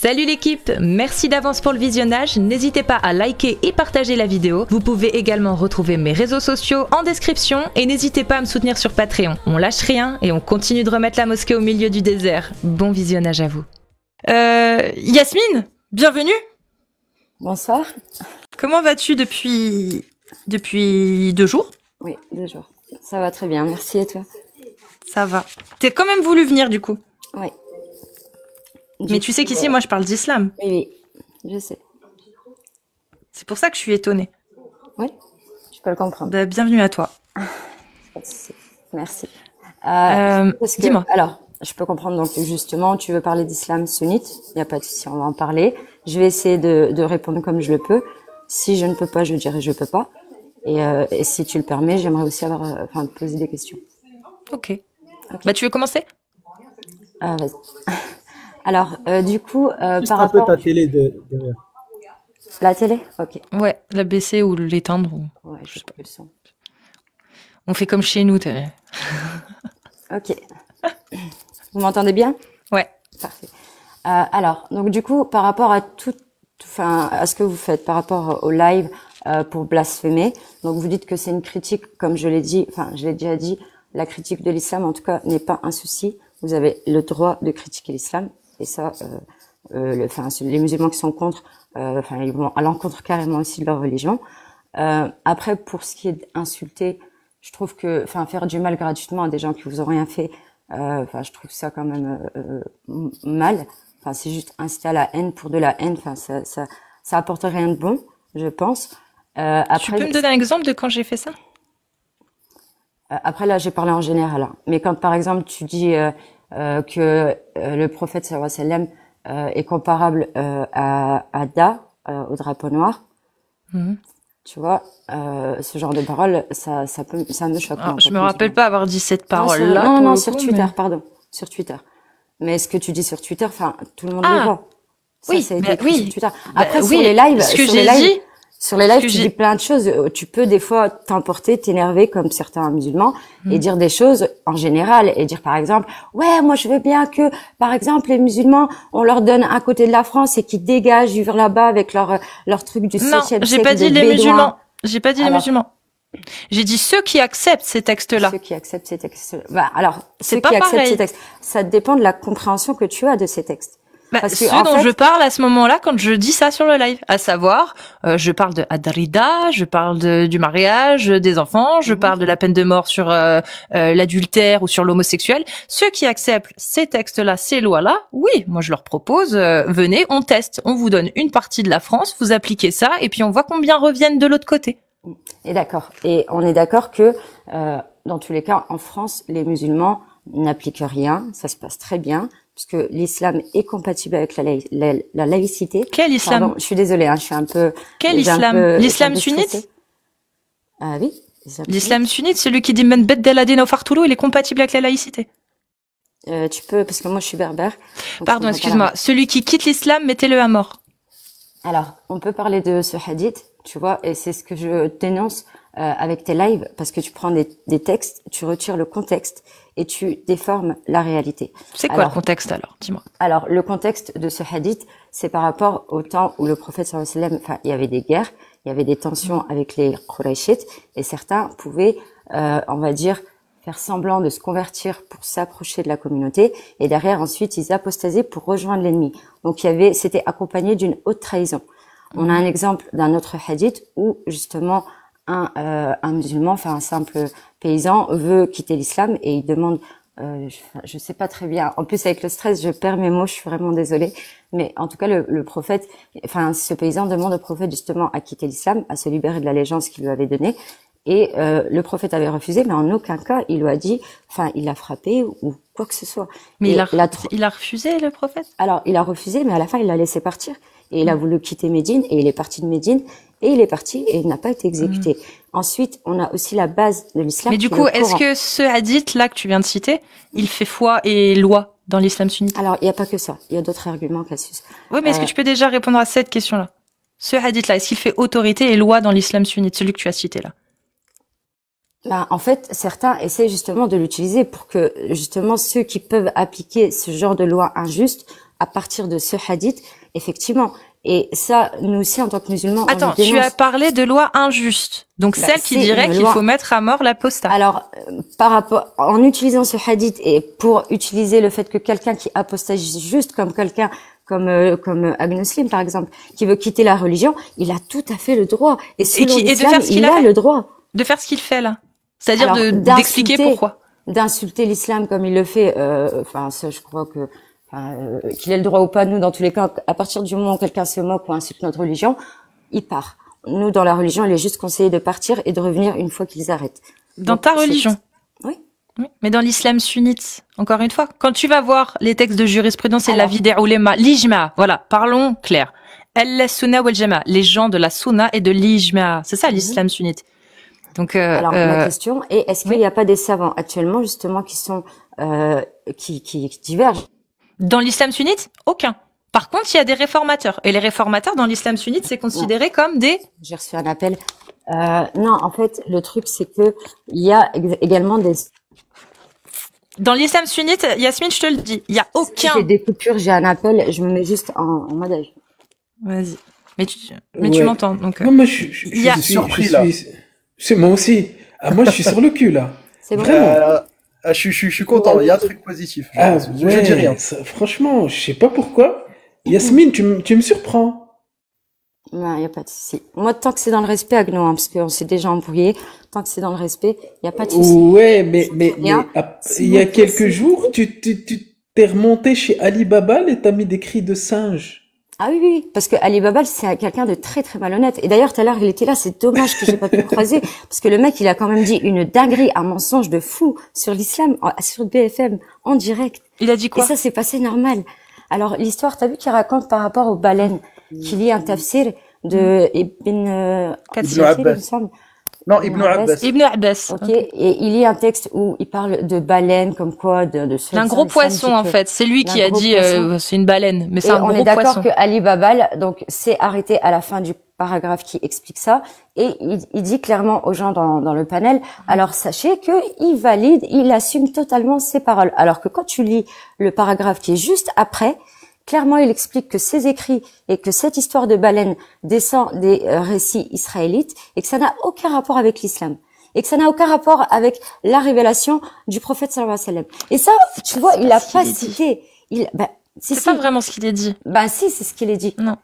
Salut l'équipe, merci d'avance pour le visionnage, n'hésitez pas à liker et partager la vidéo. Vous pouvez également retrouver mes réseaux sociaux en description et n'hésitez pas à me soutenir sur Patreon. On lâche rien et on continue de remettre la mosquée au milieu du désert. Bon visionnage à vous. Yasmine, bienvenue. Bonsoir. Comment vas-tu depuis 2 jours? Oui, 2 jours. Ça va très bien, merci et toi? Ça va. T'as quand même voulu venir du coup? Oui. Mais tu sais qu'ici, moi, je parle d'islam. Oui, je sais. C'est pour ça que je suis étonnée. Oui, je peux le comprendre. Bah, bienvenue à toi. Merci. Dis-moi. Alors, je peux comprendre, donc justement, tu veux parler d'islam sunnite, il n'y a pas de souci, on va en parler. Je vais essayer de répondre comme je le peux. Si je ne peux pas, je dirai je peux pas. Et si tu le permets, j'aimerais aussi te poser des questions. Ok. Bah, tu veux commencer? Vas-y. Alors, du coup, Juste par un peu rapport... ta télé derrière. La télé? Ok. Ouais, la baisser ou l'éteindre. Ou... Ouais, je sais pas le son. On fait comme chez nous, t'as vu. Ok. Vous m'entendez bien? Ouais. Parfait. Alors, donc du coup, par rapport à à ce que vous faites, par rapport au live pour blasphémer, donc vous dites que c'est une critique, comme je l'ai dit, je l'ai déjà dit, la critique de l'islam, en tout cas, n'est pas un souci. Vous avez le droit de critiquer l'islam, et ça, les musulmans qui sont contre, ils vont à l'encontre carrément aussi de leur religion. Après, pour ce qui est d'insulter, je trouve que, faire du mal gratuitement à des gens qui vous ont rien fait, je trouve ça quand même mal. C'est juste inciter à la haine pour de la haine. Ça apporte rien de bon, je pense. Après, tu peux me donner un exemple de quand j'ai fait ça? Après, là, j'ai parlé en général. Hein. Mais quand, par exemple, tu dis que le prophète sallallahu alayhi wa sallam est comparable à Da, au drapeau noir, tu vois, ce genre de paroles, ça me choque. Alors, je me rappelle pas avoir dit cette parole-là. Non, sur Twitter, pardon, sur Twitter. Mais ce que tu dis sur Twitter, tout le monde le voit. Oui, ça a été écrit sur Twitter. Après, sur les lives, ce que j'ai dit. Sur les lives, tu dis plein de choses. Tu peux des fois t'emporter, t'énerver comme certains musulmans et dire des choses en général et dire par exemple, ouais, moi je veux bien que, par exemple, les musulmans, on leur donne un côté de la France et qu'ils dégagent, vivre là-bas avec leur truc du 7e siècle. Non, j'ai pas dit les musulmans. J'ai pas dit les musulmans. J'ai dit ceux qui acceptent ces textes-là. Ceux qui acceptent ces textes-là. Alors, ceux qui acceptent ces textes, ça dépend de la compréhension que tu as de ces textes. Ceux dont je parle à ce moment-là quand je dis ça sur le live, à savoir, je parle de Adarida, je parle du mariage, des enfants, je parle de la peine de mort sur l'adultère ou sur l'homosexuel. Ceux qui acceptent ces textes-là, ces lois-là, oui, moi je leur propose, venez, on teste, on vous donne une partie de la France, vous appliquez ça, et puis on voit combien reviennent de l'autre côté. Et d'accord. Et on est d'accord que dans tous les cas, en France, les musulmans n'appliquent rien, ça se passe très bien. Puisque l'islam est compatible avec la laïcité. Quel islam? Pardon, je suis désolée, je suis un peu... Quel islam? L'islam sunnite? Ah oui. L'islam sunnite, celui qui dit Men beddel adina fartoulou, il est compatible avec la laïcité. Tu peux, parce que moi je suis berbère. Pardon, excuse-moi. Celui qui quitte l'islam, mettez-le à mort. Alors, on peut parler de ce hadith, tu vois, et c'est ce que je dénonce avec tes lives, parce que tu prends des textes, tu retires le contexte et tu déformes la réalité. C'est quoi le contexte alors? Dis-moi. Alors, le contexte de ce hadith, c'est par rapport au temps où le prophète sallallahu alayhi wa sallam, il y avait des guerres, il y avait des tensions avec les Qurayshites, et certains pouvaient, on va dire, faire semblant de se convertir pour s'approcher de la communauté, et derrière, ensuite, ils apostasiaient pour rejoindre l'ennemi. Donc, c'était accompagné d'une haute trahison. On a un exemple d'un autre hadith où, justement, un musulman, un simple paysan veut quitter l'islam et il demande, je sais pas très bien, en plus avec le stress je perds mes mots, je suis vraiment désolée, mais en tout cas le prophète, ce paysan demande au prophète justement à quitter l'islam, à se libérer de l'allégeance qu'il lui avait donnée, et le prophète avait refusé, mais en aucun cas il lui a dit, il l'a frappé ou quoi que ce soit. Mais il a refusé, le prophète? Alors il a refusé, mais à la fin il l'a laissé partir. Et il a voulu quitter Médine, et il est parti de Médine, et il est parti, et il n'a pas été exécuté. Ensuite, on a aussi la base de l'islam. Mais du coup, est-ce que ce hadith-là que tu viens de citer, il fait foi et loi dans l'islam sunnite? Alors, il n'y a pas que ça. Il y a d'autres arguments, Cassius. Oui, mais est-ce que tu peux déjà répondre à cette question-là? Ce hadith-là, est-ce qu'il fait autorité et loi dans l'islam sunnite, celui que tu as cité là? En fait, certains essaient justement de l'utiliser pour que, justement, ceux qui peuvent appliquer ce genre de loi injuste à partir de ce hadith, effectivement. Et ça, nous aussi, en tant que musulmans, Attends, on le tu dénonce. as parlé de loi injuste. Donc Bah, celle qui c'est dirait une qu'il loi. faut mettre à mort l'apostat. Alors, par rapport, en utilisant ce hadith et pour utiliser le fait que quelqu'un qui apostatise juste comme quelqu'un comme Agnoslim, par exemple, qui veut quitter la religion, il a tout à fait le droit. Et selon et de l'islam, faire ce qu'il il a a fait. le droit. De faire ce qu'il fait là. C'est-à-dire Alors, d'expliquer pourquoi. D'insulter l'islam comme il le fait, enfin, ça, je crois que, qu'il ait le droit ou pas, nous, dans tous les cas, à partir du moment où quelqu'un se moque ou insulte notre religion, il part. Nous, dans la religion, il est juste conseillé de partir et de revenir une fois qu'ils arrêtent. Dans Donc, ta religion. Oui. Oui. Mais dans l'islam sunnite, encore une fois, quand tu vas voir les textes de jurisprudence et Alors. l'avis des ulema, l'ijma, voilà, parlons clair. Sunna wal jama, les gens de la sunna et de l'ijma. C'est ça l'islam sunnite. Donc, Alors, ma question est, est-ce qu'il n'y a pas des savants actuellement, justement, qui sont, qui divergent? dans l'islam sunnite, aucun. Par contre, il y a des réformateurs. Et les réformateurs, dans l'islam sunnite, c'est considéré comme des... J'ai reçu un appel. Non, en fait, le truc, c'est que il y a également des... Dans l'islam sunnite, Yasmine, je te le dis, il y a aucun... J'ai des coupures, j'ai un appel, je me mets juste en mode âge. Vas-y. Mais tu Ouais. m'entends, donc... Non, moi, Il y a- je suis surpris, là. C'est moi aussi. Ah, moi, je suis sur le cul, là. C'est bon. Vraiment. Je suis content, il y a un truc positif. Ah, Je ouais. dis rien. Franchement, je sais pas pourquoi. Yasmine, tu me surprends. Non, il y a pas de souci. Moi, tant que c'est dans le respect, Agno, hein, parce qu'on s'est déjà embrouillé, tant que c'est dans le respect, il y a pas de souci. Ouais, mais Bien. il y a quelques jours, tu t'es remonté chez Ali Baba et t'as mis des cris de singe. Ah oui, oui, parce que Ali Baba, c'est quelqu'un de très, très malhonnête. Et d'ailleurs, tout à l'heure, il était là, c'est dommage que j'ai pas pu le croiser, parce que le mec, il a quand même dit une dinguerie, un mensonge de fou sur l'islam, sur BFM, en direct. Il a dit Et quoi? ça, c'est passé normal. Alors, l'histoire, t'as vu qu'il raconte par rapport aux baleines, qu'il lit un tafsir de Ibn Kathir, Kathir, il me Abbas. semble. Non, Ibn Abbas. Ibn Abbas. Ok, et il lit un texte où il parle de baleines, comme quoi, de D'un gros poisson, en fait. C'est lui D'un qui a gros dit, poisson. c'est une baleine. Mais c'est Et un on gros est d'accord poisson. que Ali Babal, donc, s'est arrêté à la fin du paragraphe qui explique ça, et il dit clairement aux gens dans le panel, alors sachez que il valide, il assume totalement ses paroles. Alors que quand tu lis le paragraphe qui est juste après, clairement, il explique que ces écrits et que cette histoire de baleine descend des récits israélites et que ça n'a aucun rapport avec l'islam. Et que ça n'a aucun rapport avec la révélation du prophète sallallahu alayhi wa sallam. Et ça, tu vois, il a ce pas qu'il est dit. cité. Si, C'est pas vraiment ce qu'il a dit. si, c'est ce qu'il est dit. Non.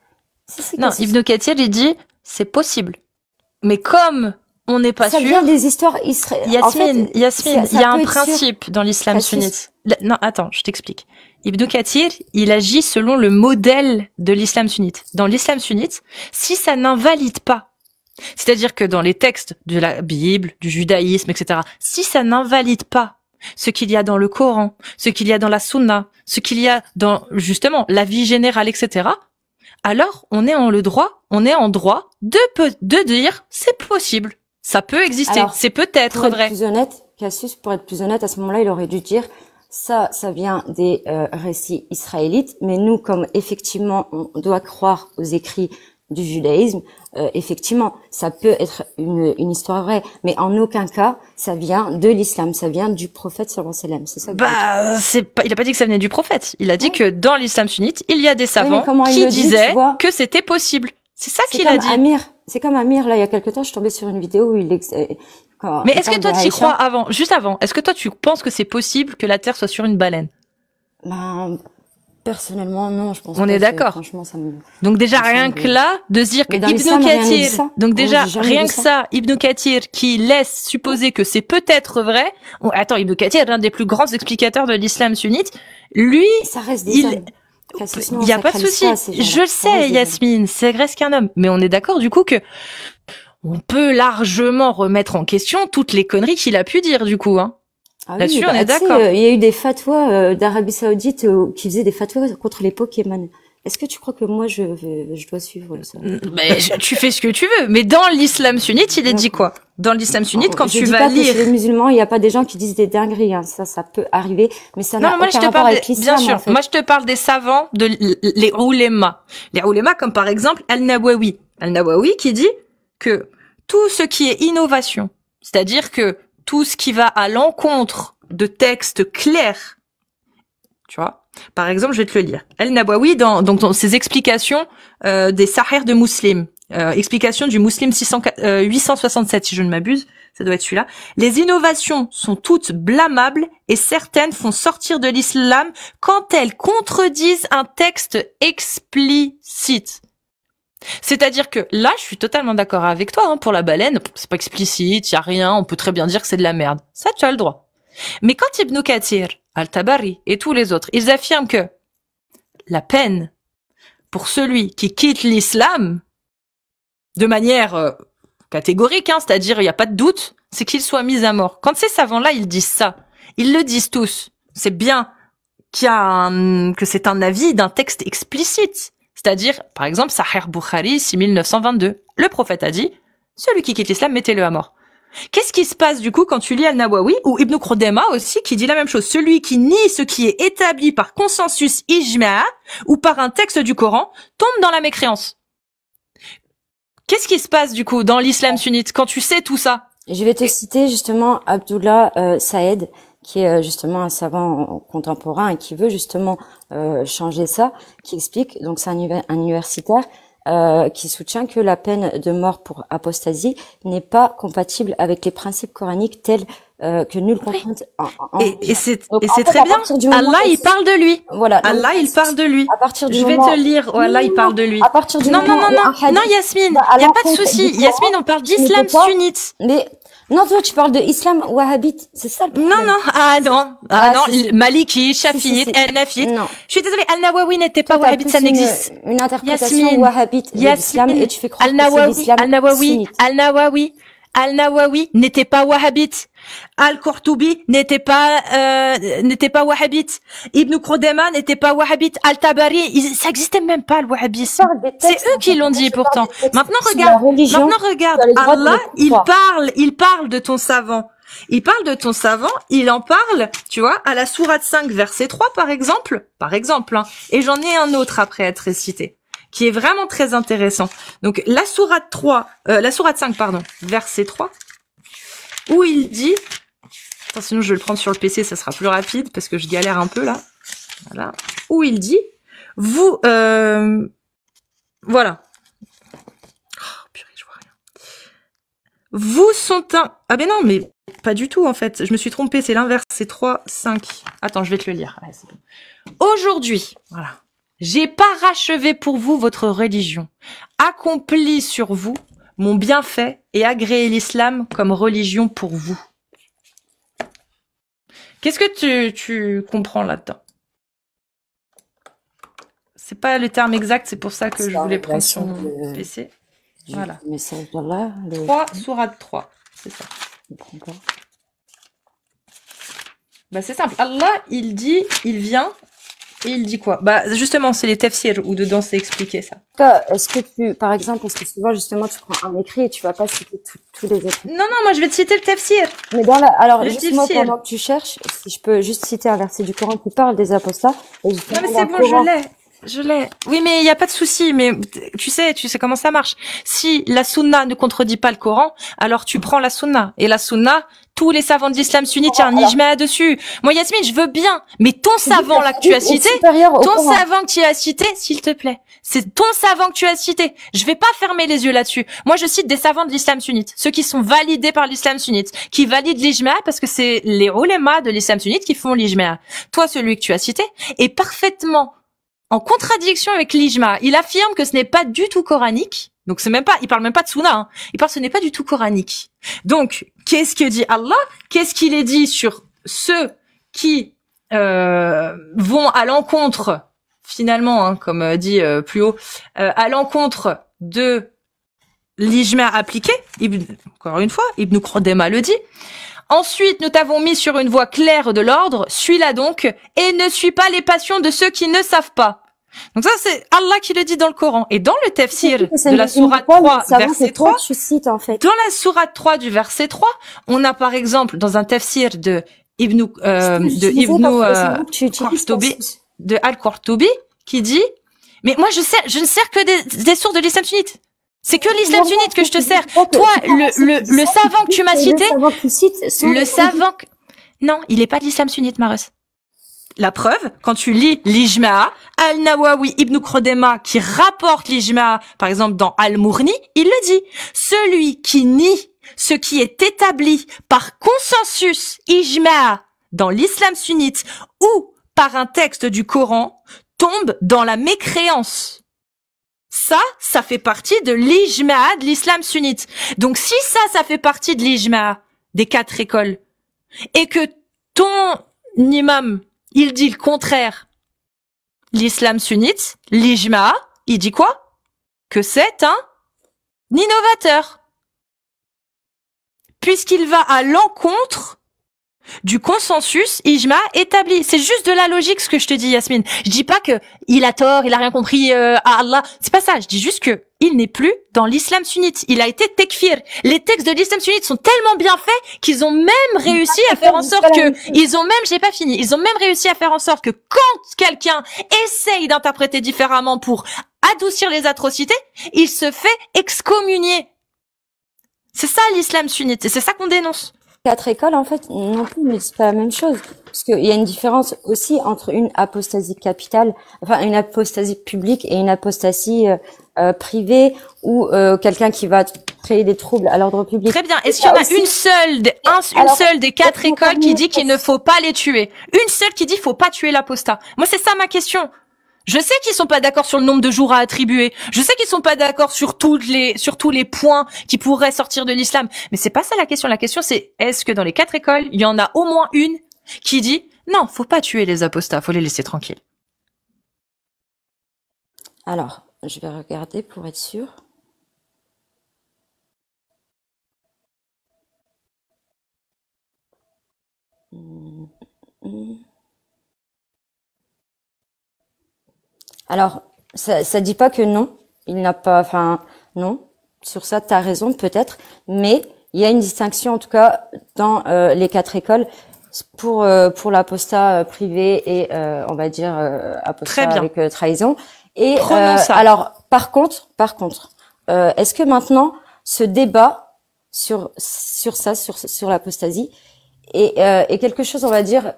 Si, Non, Ibn Kathir, il dit, c'est possible. Mais comme on n'est pas ça sûr, vient des histoires israéliennes. Yasmine, il y a un peut être sûr. principe dans l'islam Cassius. sunnite. Non, attends, je t'explique. Ibn Kathir, il agit selon le modèle de l'islam sunnite. Dans l'islam sunnite, si ça n'invalide pas, c'est-à-dire que dans les textes de la Bible, du judaïsme, etc., si ça n'invalide pas ce qu'il y a dans le Coran, ce qu'il y a dans la Sunna, ce qu'il y a dans, justement, la vie générale, etc., alors on est en droit de dire c'est possible, ça peut exister, Alors, c'est peut-être Pour être vrai. plus honnête, Cassius, pour être plus honnête, à ce moment-là, il aurait dû dire ça vient des récits israélites, mais nous, comme effectivement, on doit croire aux écrits du judaïsme, effectivement, ça peut être une histoire vraie, mais en aucun cas, ça vient de l'islam, ça vient du prophète sallallahu alayhi wa sallam, c'est ça que je veux dire. C'est pas, il a pas dit que ça venait du prophète. Il a dit que dans l'islam sunnite, il y a des savants comment il qui le dit, disaient tu vois que c'était possible. C'est ça C'est qu'il a comme dit. Amir, c'est comme Amir, là, il y a quelque temps, je suis tombée sur une vidéo où Mais est-ce que toi tu y crois juste avant, est-ce que toi tu penses que c'est possible que la Terre soit sur une baleine? Ben, personnellement, non, je pense On pas est que- d'accord. Franchement, ça me... Donc déjà Ça me rien semble- que là, de se dire que Mais dans Ibn l'islam, rien ne dit Kathir, ça. donc On déjà dit jamais rien dit que ça. ça, Ibn Kathir qui laisse supposer que c'est peut-être vrai. Attends, Ibn Kathir est l'un des plus grands explicateurs de l'islam sunnite. Lui, Ça reste des il hommes. Cassius, non, y a on pas de sacralise souci. pas ces gens-là. Je le Ça reste sais, des Yasmine, c'est reste qu'un homme. Mais on est d'accord du coup que on peut largement remettre en question toutes les conneries qu'il a pu dire du coup, hein. Ah oui, Là-dessus, on est tu sais, d'accord. Il y a eu des fatwas d'Arabie Saoudite qui faisaient des fatwas contre les Pokémon. Est-ce que tu crois que moi je dois suivre ça? Mais tu fais ce que tu veux. Mais dans l'islam sunnite, il est dit quoi? Dans l'islam sunnite, quand Je tu dis vas pas que lire. chez les musulmans, il n'y a pas des gens qui disent des dingueries, hein. Ça peut arriver, mais ça Non, n'a moi aucun je te rapport parle avec bien l'islam, sûr. en fait. Moi je te parle des savants, les oulémas. Les oulémas comme par exemple Al-Nawawi. Al-Nawawi qui dit que tout ce qui est innovation, c'est-à-dire que tout ce qui va à l'encontre de textes clairs, tu vois, Par exemple, je vais te le lire. Al-Nawawi, dans ses explications des Sahih de Muslim, explication du Muslim 867, si je ne m'abuse, ça doit être celui-là. Les innovations sont toutes blâmables et certaines font sortir de l'islam quand elles contredisent un texte explicite. C'est-à-dire que là, je suis totalement d'accord avec toi, hein, pour la baleine, c'est pas explicite, y a rien, on peut très bien dire que c'est de la merde. Ça, tu as le droit. Mais quand Ibn Kathir, Al-Tabari et tous les autres, ils affirment que la peine pour celui qui quitte l'islam de manière catégorique, hein, c'est-à-dire il n'y a pas de doute, c'est qu'il soit mis à mort. Quand ces savants-là, ils disent ça, ils le disent tous. C'est bien que c'est un avis d'un texte explicite. C'est-à-dire, par exemple, Sahih Bukhari 6922. Le prophète a dit, celui qui quitte l'islam, mettez-le à mort. Qu'est-ce qui se passe du coup quand tu lis Al-Nawawi ou Ibn Khudayma aussi qui dit la même chose? Celui qui nie ce qui est établi par consensus ijma' ou par un texte du Coran tombe dans la mécréance. Qu'est-ce qui se passe du coup dans l'islam sunnite quand tu sais tout ça? Je vais te citer justement Abdullah Saed, qui est justement un savant contemporain et qui veut justement changer ça, qui explique, donc c'est un universitaire, qui soutient que la peine de mort pour apostasie n'est pas compatible avec les principes coraniques tels que nulle contrainte. Et c'est très bien. Allah, il parle de lui. Voilà. Allah, il parle de lui. À partir du Je vais moment... te lire. Oh, Allah, il parle de lui. À partir du non, moment non, Yasmine, il y a pas de souci. Yasmine, on parle d'islam sunnite. Mais non, toi, tu parles de islam wahhabite, c'est ça le problème. Non, Maliki, Shafi'i, Hanafi. Non. Je suis désolée, Al-Nawawi n'était pas wahhabite, ça n'existe. Une interprétation wahhabite de l'islam et tu fais croire que c'est l'islam. Al-Nawawi n'était pas wahhabite. Al-Qurtubi n'était pas wahhabite. Ibn Khudayma n'était pas wahhabite. Al-Tabari, ça existait même pas le wahhabisme. C'est eux qui l'ont dit pourtant. Maintenant regarde. Allah, il parle de ton savant. Il parle de ton savant, il en parle, tu vois, à la sourate 5 verset 3 par exemple, hein. Et j'en ai un autre après être récité, qui est vraiment très intéressant. Donc la sourate 5 verset 3, où il dit, attends, sinon je vais le prendre sur le PC, ça sera plus rapide parce que je galère un peu là. Voilà, où il dit, vous, voilà. Oh, purée, je vois rien. Vous sont un, ah ben non, mais pas du tout en fait. Je me suis trompée, c'est l'inverse, c'est 3, 5. Attends, je vais te le lire. Ouais, c'est bon. Aujourd'hui, voilà. J'ai parachevé pour vous votre religion, accompli sur vous mon bienfait et agréé l'islam comme religion pour vous. Qu'est-ce que tu comprends là-dedans? C'est pas le terme exact, c'est pour ça que je voulais prendre sur mon PC. Voilà. Message d'Allah. 3, sourate 3, c'est ça. Bah c'est simple. Allah, il vient et il dit quoi? Bah justement, c'est les tafsirs où dedans c'est expliqué ça. Est-ce que par exemple, est-ce que souvent justement tu prends un écrit et tu vas pas citer tous les écrits? Non, moi je vais te citer le tafsir. Mais alors justement pendant que tu cherches, si je peux juste citer un verset du Coran qui parle des apostats. Non mais c'est bon, je l'ai. Oui, mais il y a pas de souci. Mais tu sais comment ça marche. Si la sunna ne contredit pas le Coran, alors tu prends la sunna. Et la sunna, tous les savants de l'islam sunnite, il y a un ijma dessus. Moi, Yasmine, je veux bien. Mais ton savant là que tu as cité, s'il te plaît. C'est ton savant que tu as cité. Je vais pas fermer les yeux là-dessus. Moi, je cite des savants de l'islam sunnite. Ceux qui sont validés par l'islam sunnite. Qui valident l'ijma parce que c'est les ulémas de l'islam sunnite qui font l'ijma. Toi, celui que tu as cité, est parfaitement en contradiction avec l'ijma. Il affirme que ce n'est pas du tout coranique. Donc c'est même pas, il parle même pas de sunna, hein. Il parle ce n'est pas du tout coranique. Donc, qu'est-ce que dit Allah? Qu'est-ce qu'il est dit sur ceux qui vont à l'encontre, finalement, hein, comme dit plus haut, à l'encontre de l'ijma appliqué? Encore une fois, Ibn Khudayma le dit. Ensuite, nous t'avons mis sur une voie claire de l'ordre, suis-la donc, et ne suis pas les passions de ceux qui ne savent pas. Donc ça, c'est Allah qui le dit dans le Coran. Et dans le tafsir de la sourate 3, verset 3, en fait. Dans la sourate 3 du verset 3, on a par exemple, dans un tafsir de Al-Qurtubi, qui dit, mais moi je ne sers que des sources de l'islam sunnite. C'est que l'islam sunnite que je te sers. Toi, le savant que tu m'as cité, non, il est pas de l'islam sunnite, Maros. La preuve, quand tu lis l'Ijma', Al-Nawawi Ibn Khodema qui rapporte l'Ijma', par exemple dans Al-Mourni, il le dit. Celui qui nie ce qui est établi par consensus Ijma' dans l'islam sunnite ou par un texte du Coran tombe dans la mécréance. Ça fait partie de l'Ijma' de l'islam sunnite. Donc si ça fait partie de l'Ijma' des 4 écoles, et que ton imam, il dit le contraire, l'islam sunnite, l'Ijma', il dit quoi? Que c'est un innovateur. Puisqu'il va à l'encontre du consensus Ijma' établi. C'est juste de la logique ce que je te dis, Yasmine. Je dis pas que il a tort, il a rien compris à Allah. C'est pas ça. Je dis juste que il n'est plus dans l'islam sunnite. Il a été tekfir. Les textes de l'islam sunnite sont tellement bien faits qu'ils ont même réussi à faire en sorte j'ai pas fini. Ils ont même réussi à faire en sorte que quand quelqu'un essaye d'interpréter différemment pour adoucir les atrocités, il se fait excommunier. C'est ça l'islam sunnite. Et c'est ça qu'on dénonce. 4 écoles, en fait, non plus, mais c'est pas la même chose. Parce qu'il y a une différence aussi entre une apostasie capitale, enfin, une apostasie publique et une apostasie privée ou quelqu'un qui va créer des troubles à l'ordre public. Très bien. Est-ce qu'il y en a une seule des 4 écoles qui dit qu'il ne faut pas les tuer? Une seule qui dit qu'il faut pas tuer l'apostat? Moi, c'est ça ma question. Je sais qu'ils sont pas d'accord sur le nombre de jours à attribuer. Je sais qu'ils sont pas d'accord sur tous les points qui pourraient sortir de l'islam. Mais c'est pas ça la question. La question c'est, est-ce que dans les 4 écoles, il y en a au moins une qui dit, non, faut pas tuer les apostats, faut les laisser tranquilles. Alors, je vais regarder pour être sûr. Alors, ça dit pas que non, il n'a pas, enfin, non, sur ça, t'as raison, peut-être, mais il y a une distinction, en tout cas, dans les 4 écoles, pour l'apostat privé et, on va dire, apostat avec trahison. Et, alors, par contre, est-ce que maintenant, ce débat sur l'apostasie est quelque chose, on va dire,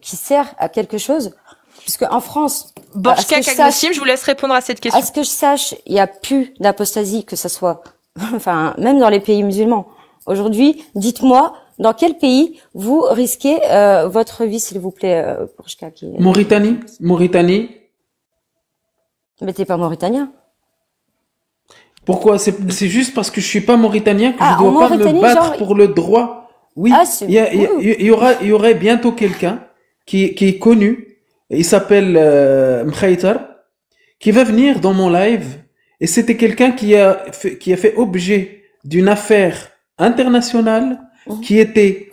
qui sert à quelque chose? Puisque en France, je vous laisse répondre à cette question. À ce que je sache, il n'y a plus d'apostasie, que ça soit, enfin, même dans les pays musulmans. Aujourd'hui, dites-moi, dans quel pays vous risquez votre vie, s'il vous plaît, Porchka, Mauritanie. Mais t'es pas mauritanien. Pourquoi? C'est juste parce que je suis pas mauritanien que je dois pas me battre pour le droit. Oui, il y aurait bientôt quelqu'un qui est connu. Il s'appelle Mkhaytar, qui va venir dans mon live, et c'était quelqu'un qui a fait objet d'une affaire internationale, qui était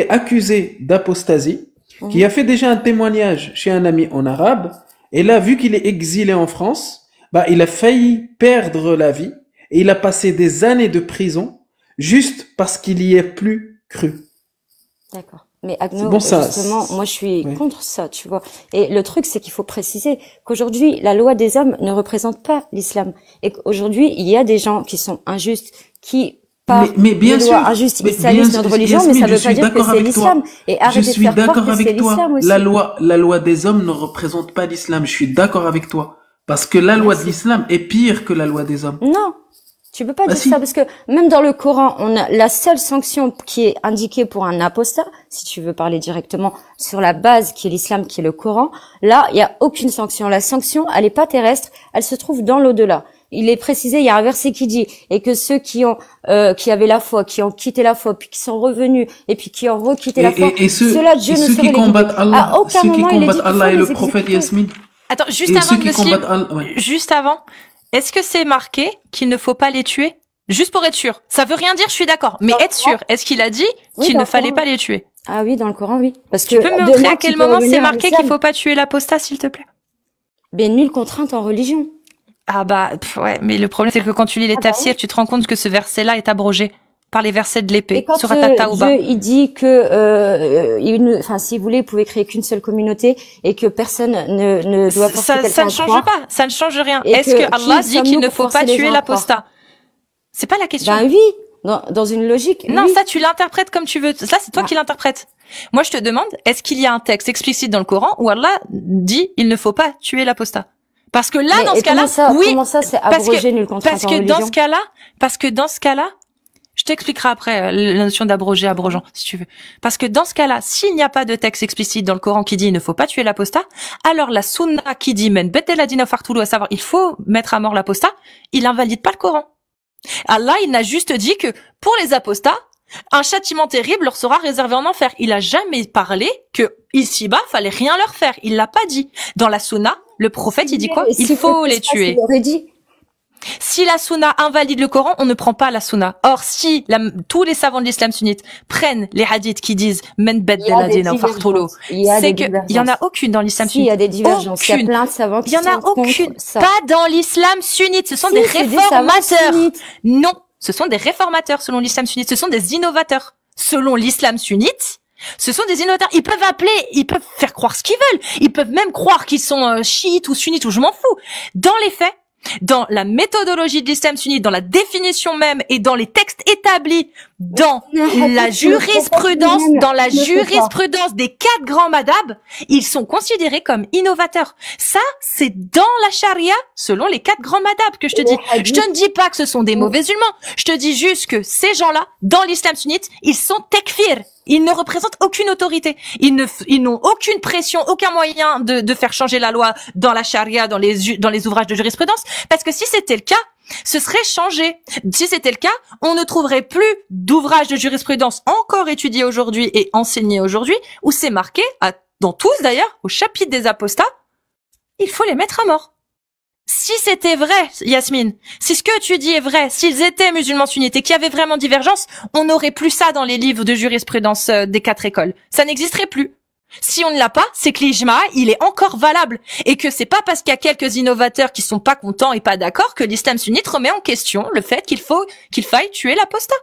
accusé d'apostasie, qui a fait déjà un témoignage chez un ami en arabe, et là, vu qu'il est exilé en France, il a failli perdre la vie, et il a passé des années de prison, juste parce qu'il y est plus cru. D'accord. Mais Agno, justement, moi je suis contre ça, tu vois. Et le truc, c'est qu'il faut préciser qu'aujourd'hui, la loi des hommes ne représente pas l'islam. Et qu'aujourd'hui, il y a des gens qui sont injustes, qui par mais bien sûr, injustes, ils salissent notre religion, mais ça veut pas dire que c'est l'islam. Et arrêtez de faire croire que c'est l'islam aussi. La loi des hommes ne représente pas l'islam. Je suis d'accord avec toi. Parce que la loi de l'islam est pire que la loi des hommes. Non. Tu peux pas dire ça parce que même dans le Coran, on a la seule sanction qui est indiquée pour un apostat, si tu veux parler directement sur la base qui est l'islam, qui est le Coran. Là, il y a aucune sanction. La sanction, elle est pas terrestre, elle se trouve dans l'au-delà. Il est précisé, il y a un verset qui dit et que ceux qui avaient la foi, qui ont quitté la foi, puis qui sont revenus et puis qui ont requitté la foi, ceux-là Dieu ne saurait les combattent Allah, à aucun moment il est dit Allah et le prophète Yasmine. Attends, juste avant. Est-ce que c'est marqué qu'il ne faut pas les tuer? Juste pour être sûr. Ça veut rien dire, je suis d'accord. Mais être sûr, est-ce qu'il a dit qu'il ne fallait pas les tuer? Ah oui, dans le Coran, oui. Parce que tu peux me montrer à quel moment c'est marqué qu'il faut pas tuer l'apostat, s'il te plaît? Ben, nulle contrainte en religion. Ah ouais, mais le problème c'est que quand tu lis les tafsirs, tu te rends compte que ce verset-là est abrogé par les versets de l'épée sur At-Tawbah. Dieu, il dit que, si vous voulez, vous pouvez créer qu'une seule communauté et que personne ne doit forcer quelqu'un ça ne change pas, ça ne change rien. Est-ce que Allah dit qu'il ne faut pas tuer l'apostat? C'est pas la question. Ben oui, dans une logique. Non, oui. ça tu l'interprètes comme tu veux. Ça c'est toi qui l'interprètes. Moi je te demande, est-ce qu'il y a un texte explicite dans le Coran où Allah dit il ne faut pas tuer l'apostat? Parce que là, mais dans ce cas-là, oui. Comment ça, c'est abrogé nul contrainte en religion? Parce que dans ce cas-là, je t'expliquerai après la notion d'abroger, abrogeant, si tu veux. Parce que dans ce cas-là, s'il n'y a pas de texte explicite dans le Coran qui dit il ne faut pas tuer l'apostat, alors la sunna qui dit men beteladina fartoulou, à savoir il faut mettre à mort l'apostat, il invalide pas le Coran. Allah, il n'a juste dit que pour les apostats, un châtiment terrible leur sera réservé en enfer. Il a jamais parlé que ici-bas, fallait rien leur faire. Il l'a pas dit. Dans la sunna, le prophète, il dit quoi? Il faut les tuer. Si la sunna invalide le Coran, on ne prend pas la sunna. Or, si tous les savants de l'islam sunnite prennent les hadiths qui disent men beddeladina fartolo, c'est que il y en a aucune dans l'islam sunnite. Il y a des divergences. Il y a plein de savants qui sont contre ça. Il y en a aucune. Pas dans l'islam sunnite. Ce sont des réformateurs. Non. Ce sont des réformateurs selon l'islam sunnite. Ce sont des innovateurs. Selon l'islam sunnite, ce sont des innovateurs. Ils peuvent faire croire ce qu'ils veulent. Ils peuvent même croire qu'ils sont chiites ou sunnites ou je m'en fous. Dans les faits, dans la méthodologie de l'islam sunnite, dans la définition même et dans les textes établis, dans la jurisprudence, des 4 grands madhab, ils sont considérés comme innovateurs. Ça, c'est dans la charia, selon les 4 grands madhab que je te dis. Je te ne dis pas que ce sont des mauvais musulmans. Je te dis juste que ces gens-là, dans l'islam sunnite, ils sont tekfir. Ils ne représentent aucune autorité. Ils n'ont aucune pression, aucun moyen de faire changer la loi dans la charia, dans les ouvrages de jurisprudence. Parce que si c'était le cas, ce serait changé. Si c'était le cas, on ne trouverait plus d'ouvrages de jurisprudence encore étudiés aujourd'hui et enseignés aujourd'hui, où c'est marqué, dans tous d'ailleurs, au chapitre des apostats, il faut les mettre à mort. Si c'était vrai, Yasmine, si ce que tu dis est vrai, s'ils étaient musulmans sunnites et qu'il y avait vraiment divergence, on n'aurait plus ça dans les livres de jurisprudence des 4 écoles. Ça n'existerait plus. Si on ne l'a pas, c'est que l'ijma, il est encore valable. Et que c'est pas parce qu'il y a quelques innovateurs qui sont pas contents et pas d'accord que l'islam sunnite remet en question le fait qu'il faille tuer l'apostat.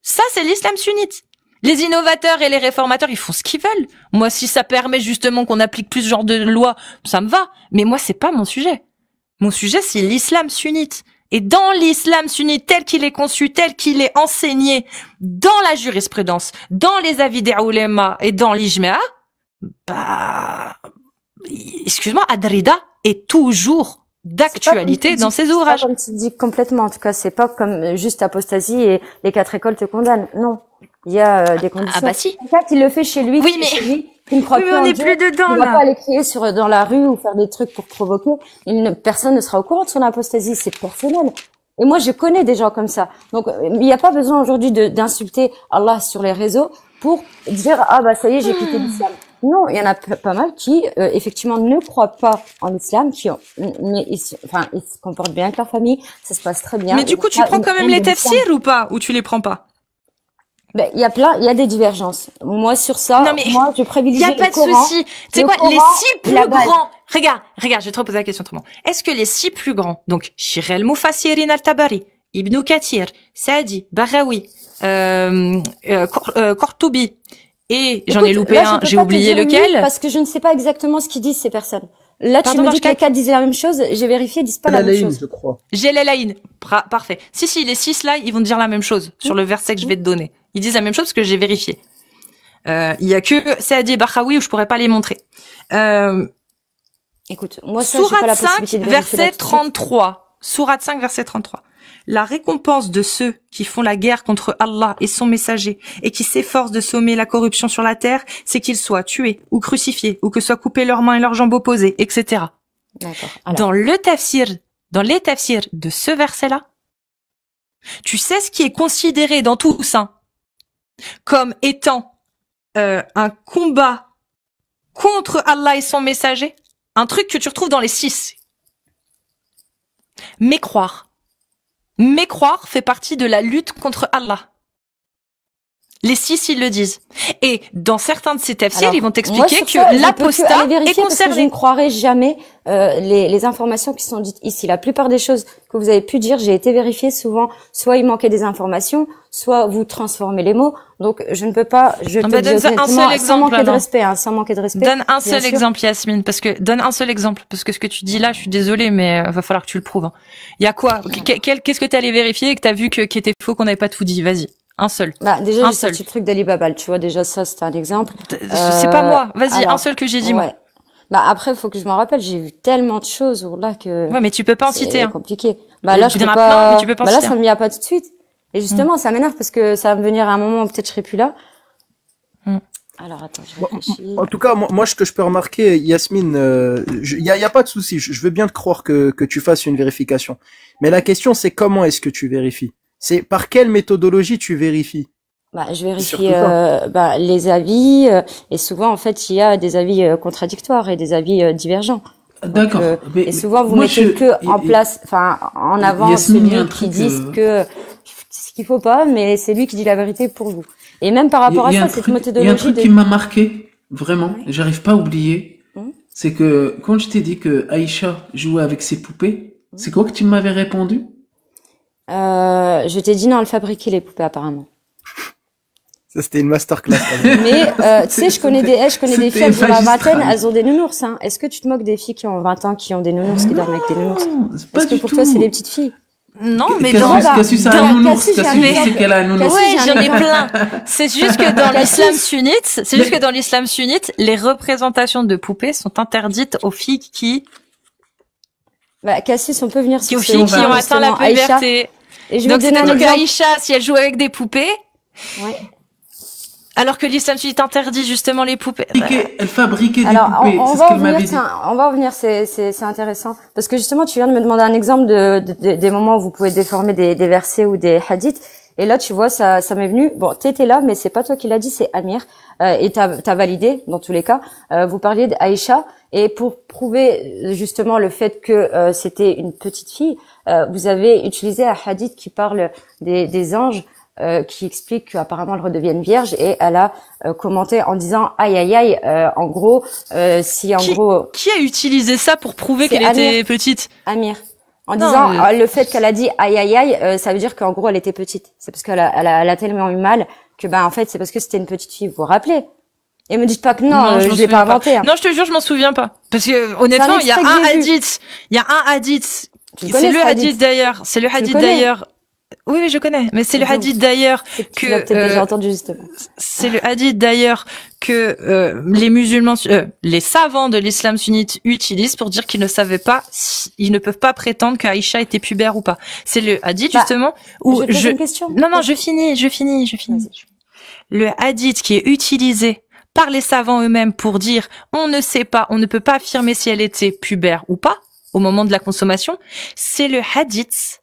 Ça, c'est l'islam sunnite. Les innovateurs et les réformateurs, ils font ce qu'ils veulent. Moi, si ça permet justement qu'on applique plus ce genre de loi, ça me va. Mais moi, c'est pas mon sujet. Mon sujet, c'est l'islam sunnite. Et dans l'islam sunnite tel qu'il est conçu, tel qu'il est enseigné dans la jurisprudence, dans les avis des oulémas et dans l'ijma, excuse-moi, Adrida est toujours d'actualité dans ses ouvrages. C'est pas comme tu dis complètement, en tout cas, c'est pas comme juste apostasie et les 4 écoles te condamnent. Non. Il y a des conditions. Ah bah si. Quelqu'un qui le fait chez lui, oui, mais qui ne croit plus on en n'est Dieu, plus dedans, il va pas aller crier dans la rue ou faire des trucs pour provoquer. Personne ne sera au courant de son apostasie, c'est personnel. Et moi, je connais des gens comme ça. Donc, il n'y a pas besoin aujourd'hui d'insulter Allah sur les réseaux pour dire ah bah ça y est, j'ai quitté l'islam. Non, il y en a pas mal qui effectivement ne croient pas en l'islam, mais ils se comportent bien avec leur famille, ça se passe très bien. Mais du coup, tu prends quand même les tafsirs ou pas, ou tu les prends pas? Ben, il y a des divergences. Moi, sur ça, moi, je privilégie le Coran. Il y a pas de souci. Tu sais quoi, les 6 plus grands. Regarde, je vais te reposer la question autrement. Est-ce que les 6 plus grands, donc, Shir al-Mufassirin al-Tabari, Ibn Kathir, Sa'di, Baghawi, Qurtubi, et j'en ai loupé un, j'ai oublié lequel. Parce que je ne sais pas exactement ce qu'ils disent, ces personnes. Là, tu me dis que les 4 disaient la même chose, j'ai vérifié, ils disent pas la même chose. Je crois. J'ai l'Elaïn. Parfait. Si, les 6 là, ils vont dire la même chose sur le verset que je vais te donner. Ils disent la même chose parce que j'ai vérifié. Il y a que Saadi et Bakhawi où je pourrais pas les montrer. Écoute, moi, ça, Sourate 5, verset 33. Sourate 5, verset 33. La récompense de ceux qui font la guerre contre Allah et son messager et qui s'efforcent de sommer la corruption sur la terre, c'est qu'ils soient tués ou crucifiés ou que soient coupées leurs mains et leurs jambes opposées, etc. D'accord. Dans les tafsirs de ce verset-là, tu sais ce qui est considéré dans tout ça comme étant un combat contre Allah et son messager, un truc que tu retrouves dans les 6. Mécroire fait partie de la lutte contre Allah. Les 6, ils le disent. Et dans certains de ces tafsirs, ils vont t'expliquer que l'apostat est concerné. Parce que je ne croirais jamais les informations qui sont dites ici. La plupart des choses que vous avez pu dire, j'ai été vérifiée souvent. Soit il manquait des informations, soit vous transformez les mots. Donc je ne peux pas. Je te dis honnêtement, sans manquer de respect, sans manquer de respect. Donne un seul exemple, Yasmine, parce que ce que tu dis là, je suis désolée, mais va falloir que tu le prouves. Il y a quoi? Qu'est-ce que t'es allé vérifier et que t'as vu qui était faux, qu'on n'avait pas tout dit? Vas-y. Un seul. Déjà, j'ai sorti le truc d'Ali Babal. Tu vois, déjà, ça, c'est un exemple. C'est pas moi. Vas-y, un seul que j'ai dit, moi. Après, faut que je m'en rappelle. J'ai vu tellement de choses, là, que. Ouais, mais tu peux pas en citer, C'est compliqué. Là, je peux pas. Mais tu peux pas en citer. Là, ça me vient pas tout de suite. Et justement, ça m'énerve parce que ça va me venir à un moment où peut-être je serai plus là. Alors, attends, je réfléchis. En tout cas, moi, ce que je peux remarquer, Yasmine, y a pas de souci. Je veux bien te croire que tu fasses une vérification. Mais la question, c'est comment est-ce que tu vérifies? C'est par quelle méthodologie tu vérifies? Je vérifie les avis et souvent en fait il y a des avis contradictoires et des avis divergents. D'accord. Et souvent vous mettez en place, en avant celui qui dit ce qu'il faut pas, mais c'est lui qui dit la vérité pour vous. Et même par rapport à ça, cette méthodologie. Il y a un truc qui m'a marqué vraiment, j'arrive pas à oublier, c'est que quand je t'ai dit que Aïcha jouait avec ses poupées, c'est quoi que tu m'avais répondu? Je t'ai dit non, elle fabriquait les poupées apparemment. Ça c'était une masterclass. Mais tu sais, je connais des filles elles ont la vingtaine, elles ont des nounours. Est-ce que tu te moques des filles qui ont 20 ans, qui ont des nounours, qui dorment avec des nounours? Parce que pour toi c'est des petites filles. Non, mais Cassus a un nounours. C'est qu'elle a un nounours. Ouais, j'en ai plein. C'est juste que dans l'islam sunnite, les représentations de poupées sont interdites aux filles qui Cassis, on peut venir sur aux filles qui ont atteint la puberté. Et je vais donner un exemple. Aïcha, si elle joue avec des poupées. Ouais. Alors que l'islam sunnite interdit justement les poupées. Elle fabriquait des poupées. On va revenir, c'est intéressant. Parce que justement, tu viens de me demander un exemple des moments où vous pouvez déformer des versets ou des hadiths. Et là, tu vois, ça m'est venu. Bon, t'étais là, mais c'est pas toi qui l'as dit, c'est Amir. Et t'as validé, dans tous les cas. Vous parliez d'Aïcha. Et pour prouver, justement, le fait que c'était une petite fille, vous avez utilisé un hadith qui parle des anges, qui explique qu'apparemment elles redeviennent vierges, et elle a commenté en disant aïe aïe aïe, en gros, si en gros... Qui a utilisé ça pour prouver qu'elle était petite? Amir. En disant le fait qu'elle a dit aïe aïe aïe, ça veut dire qu'en gros elle était petite. C'est parce qu'elle a tellement eu mal que en fait c'est parce que c'était une petite fille. Vous vous rappelez? Et me dites pas que non, je l'ai pas inventé. Non, je te jure, je m'en souviens pas. Parce que honnêtement, il y a un hadith. C'est le hadith d'ailleurs. C'est le hadith d'ailleurs. Oui, je connais, mais c'est le hadith d'ailleurs que j'ai entendu justement. C'est le hadith d'ailleurs que les musulmans, les savants de l'islam sunnite utilisent pour dire qu'ils ne savaient pas, ils ne peuvent pas prétendre qu'Aïcha était pubère ou pas. C'est le hadith justement où je finis. Le hadith qui est utilisé par les savants eux-mêmes pour dire on ne sait pas, on ne peut pas affirmer si elle était pubère ou pas au moment de la consommation, c'est le hadith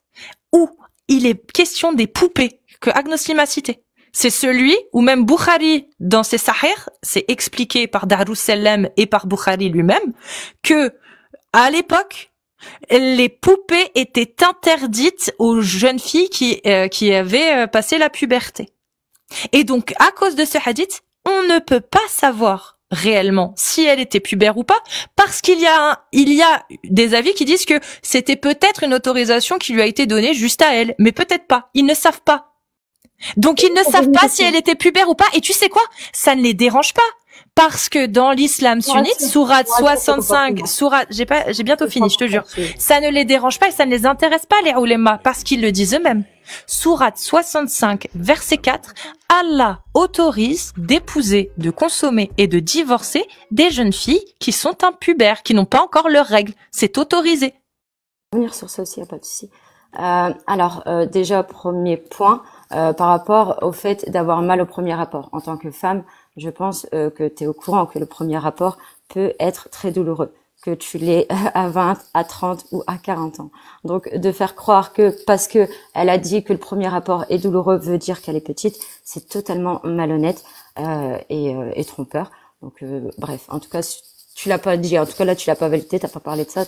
où il est question des poupées que Agnoslim a cité. C'est celui où même Bukhari, dans ses Sahih, c'est expliqué par Darussalam et par Bukhari lui-même, que, à l'époque, les poupées étaient interdites aux jeunes filles qui avaient passé la puberté. Et donc, à cause de ce hadith, on ne peut pas savoir réellement si elle était pubère ou pas, parce qu'il y a des avis qui disent que c'était peut-être une autorisation qui lui a été donnée juste à elle, mais peut-être pas. Ils ne savent pas. Donc ils ne savent pas si elle était pubère ou pas, et tu sais quoi? Ça ne les dérange pas. Parce que dans l'islam sunnite, sourate 65, j'ai bientôt fini, je te jure. Ça ne les dérange pas et ça ne les intéresse pas, les ulémas, parce qu'ils le disent eux-mêmes. Sourate 65, verset 4, Allah autorise d'épouser, de consommer et de divorcer des jeunes filles qui sont impubères, qui n'ont pas encore leurs règles. C'est autorisé. Venir sur ça aussi, y a pas de souci. Alors, déjà, premier point, par rapport au fait d'avoir mal au premier rapport. En tant que femme, je pense que tu es au courant que le premier rapport peut être très douloureux, que tu l'es à 20, à 30 ou à 40 ans. Donc, de faire croire que parce que elle a dit que le premier rapport est douloureux veut dire qu'elle est petite, c'est totalement malhonnête et trompeur. Donc, bref, en tout cas, tu l'as pas dit. En tout cas, là, tu l'as pas validé, t'as pas parlé de ça.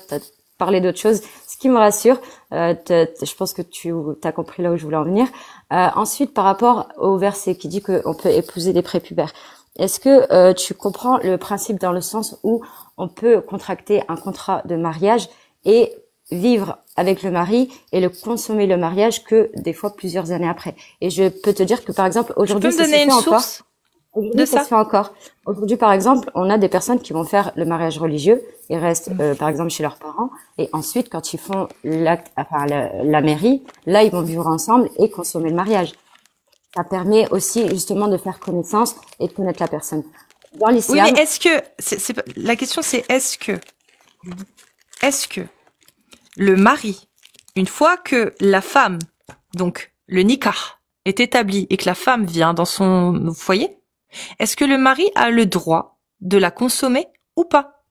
parler d'autre chose, ce qui me rassure. Je pense que tu as compris là où je voulais en venir. Ensuite, par rapport au verset qui dit qu'on peut épouser des prépubères, est-ce que tu comprends le principe dans le sens où on peut contracter un contrat de mariage et vivre avec le mari et le consommer le mariage que des fois plusieurs années après? Et je peux te dire que par exemple aujourd'hui, ça se fait encore. Aujourd'hui, ça se fait encore. Aujourd'hui, par exemple, on a des personnes qui vont faire le mariage religieux, ils restent, par exemple, chez leurs parents, et ensuite, quand ils font la mairie, là, ils vont vivre ensemble et consommer le mariage. Ça permet aussi, justement, de faire connaissance et de connaître la personne. Dans l'islam. Oui, mais est-ce que, la question c'est est-ce que le mari, une fois que la femme, donc, le nikah, est établi et que la femme vient dans son foyer, est-ce que le mari a le droit de la consommer ou pas?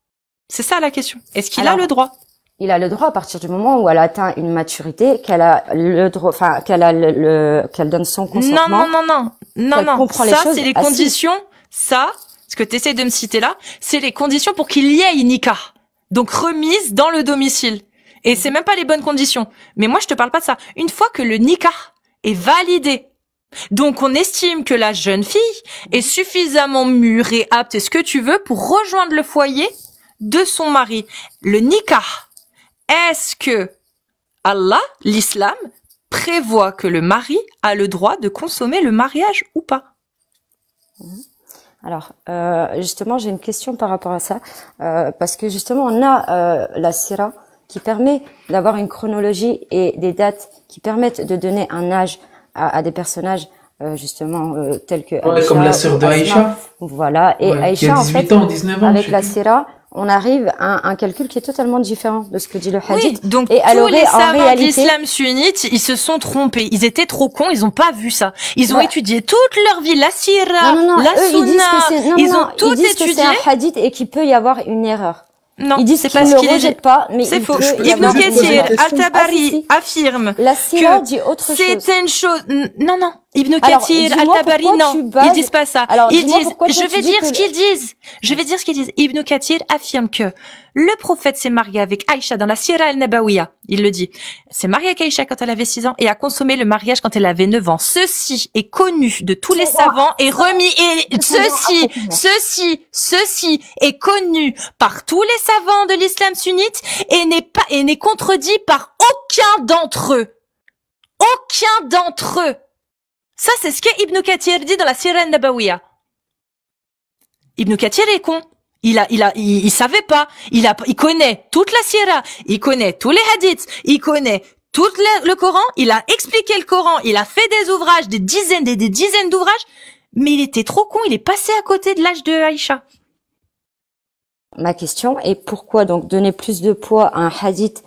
C'est ça la question. Est-ce qu'il a le droit? Il a le droit à partir du moment où elle atteint une maturité, qu'elle a le droit, enfin qu'elle donne son consentement. Non. Ça c'est les conditions. Ça, ce que tu essaies de me citer là, c'est les conditions pour qu'il y ait une nikah. Donc remise dans le domicile. Et c'est même pas les bonnes conditions. Mais moi je te parle pas de ça. Une fois que le nikah est validé, donc on estime que la jeune fille est suffisamment mûre et apte et ce que tu veux pour rejoindre le foyer de son mari. Le nikah, est-ce que Allah, l'islam, prévoit que le mari a le droit de consommer le mariage ou pas? Alors, justement, j'ai une question par rapport à ça, parce que justement, on a la sira qui permet d'avoir une chronologie et des dates qui permettent de donner un âge à des personnages justement tels que Aïcha, comme la sœur de Aïcha. Voilà, et Aïcha, en fait, ans, 19 ans, avec la sira, on arrive à un calcul qui est totalement différent de ce que dit le hadith. Oui, donc et tous les savants d'islam sunnite, ils se sont trompés. Ils étaient trop cons, ils ont pas vu ça. Ils ont étudié toute leur vie la sira, la sunna. Ils ont tout étudié. Que c'est un hadith et qu'il peut y avoir une erreur. Non, ils disent c'est qu'ils ne le rejettent pas, mais c'est faux. Ibn Kathir, Al-Tabari affirme la sira dit autre chose. C'est une chose. Non. Ibn Kathir, Al-Tabari, non. Ils disent pas ça. Ils disent, je vais dire ce qu'ils disent. Ibn Kathir affirme que le prophète s'est marié avec Aïcha dans la Sira al-Nabawiya. Il le dit. S'est marié avec Aïcha quand elle avait 6 ans et a consommé le mariage quand elle avait 9 ans. Ceci est connu de tous les savants et remis, et ceci est connu par tous les savants de l'islam sunnite et n'est contredit par aucun d'entre eux. Aucun d'entre eux. Ça, c'est ce que Ibn Kathir dit dans la Sira al-Nabawiya. Ibn Kathir est con. Il savait pas. Il connaît toute la Sira. Il connaît tous les hadiths. Il connaît tout le Coran. Il a expliqué le Coran. Il a fait des ouvrages, des dizaines d'ouvrages. Mais il était trop con. Il est passé à côté de l'âge de Aïcha. Ma question est pourquoi donc donner plus de poids à un hadith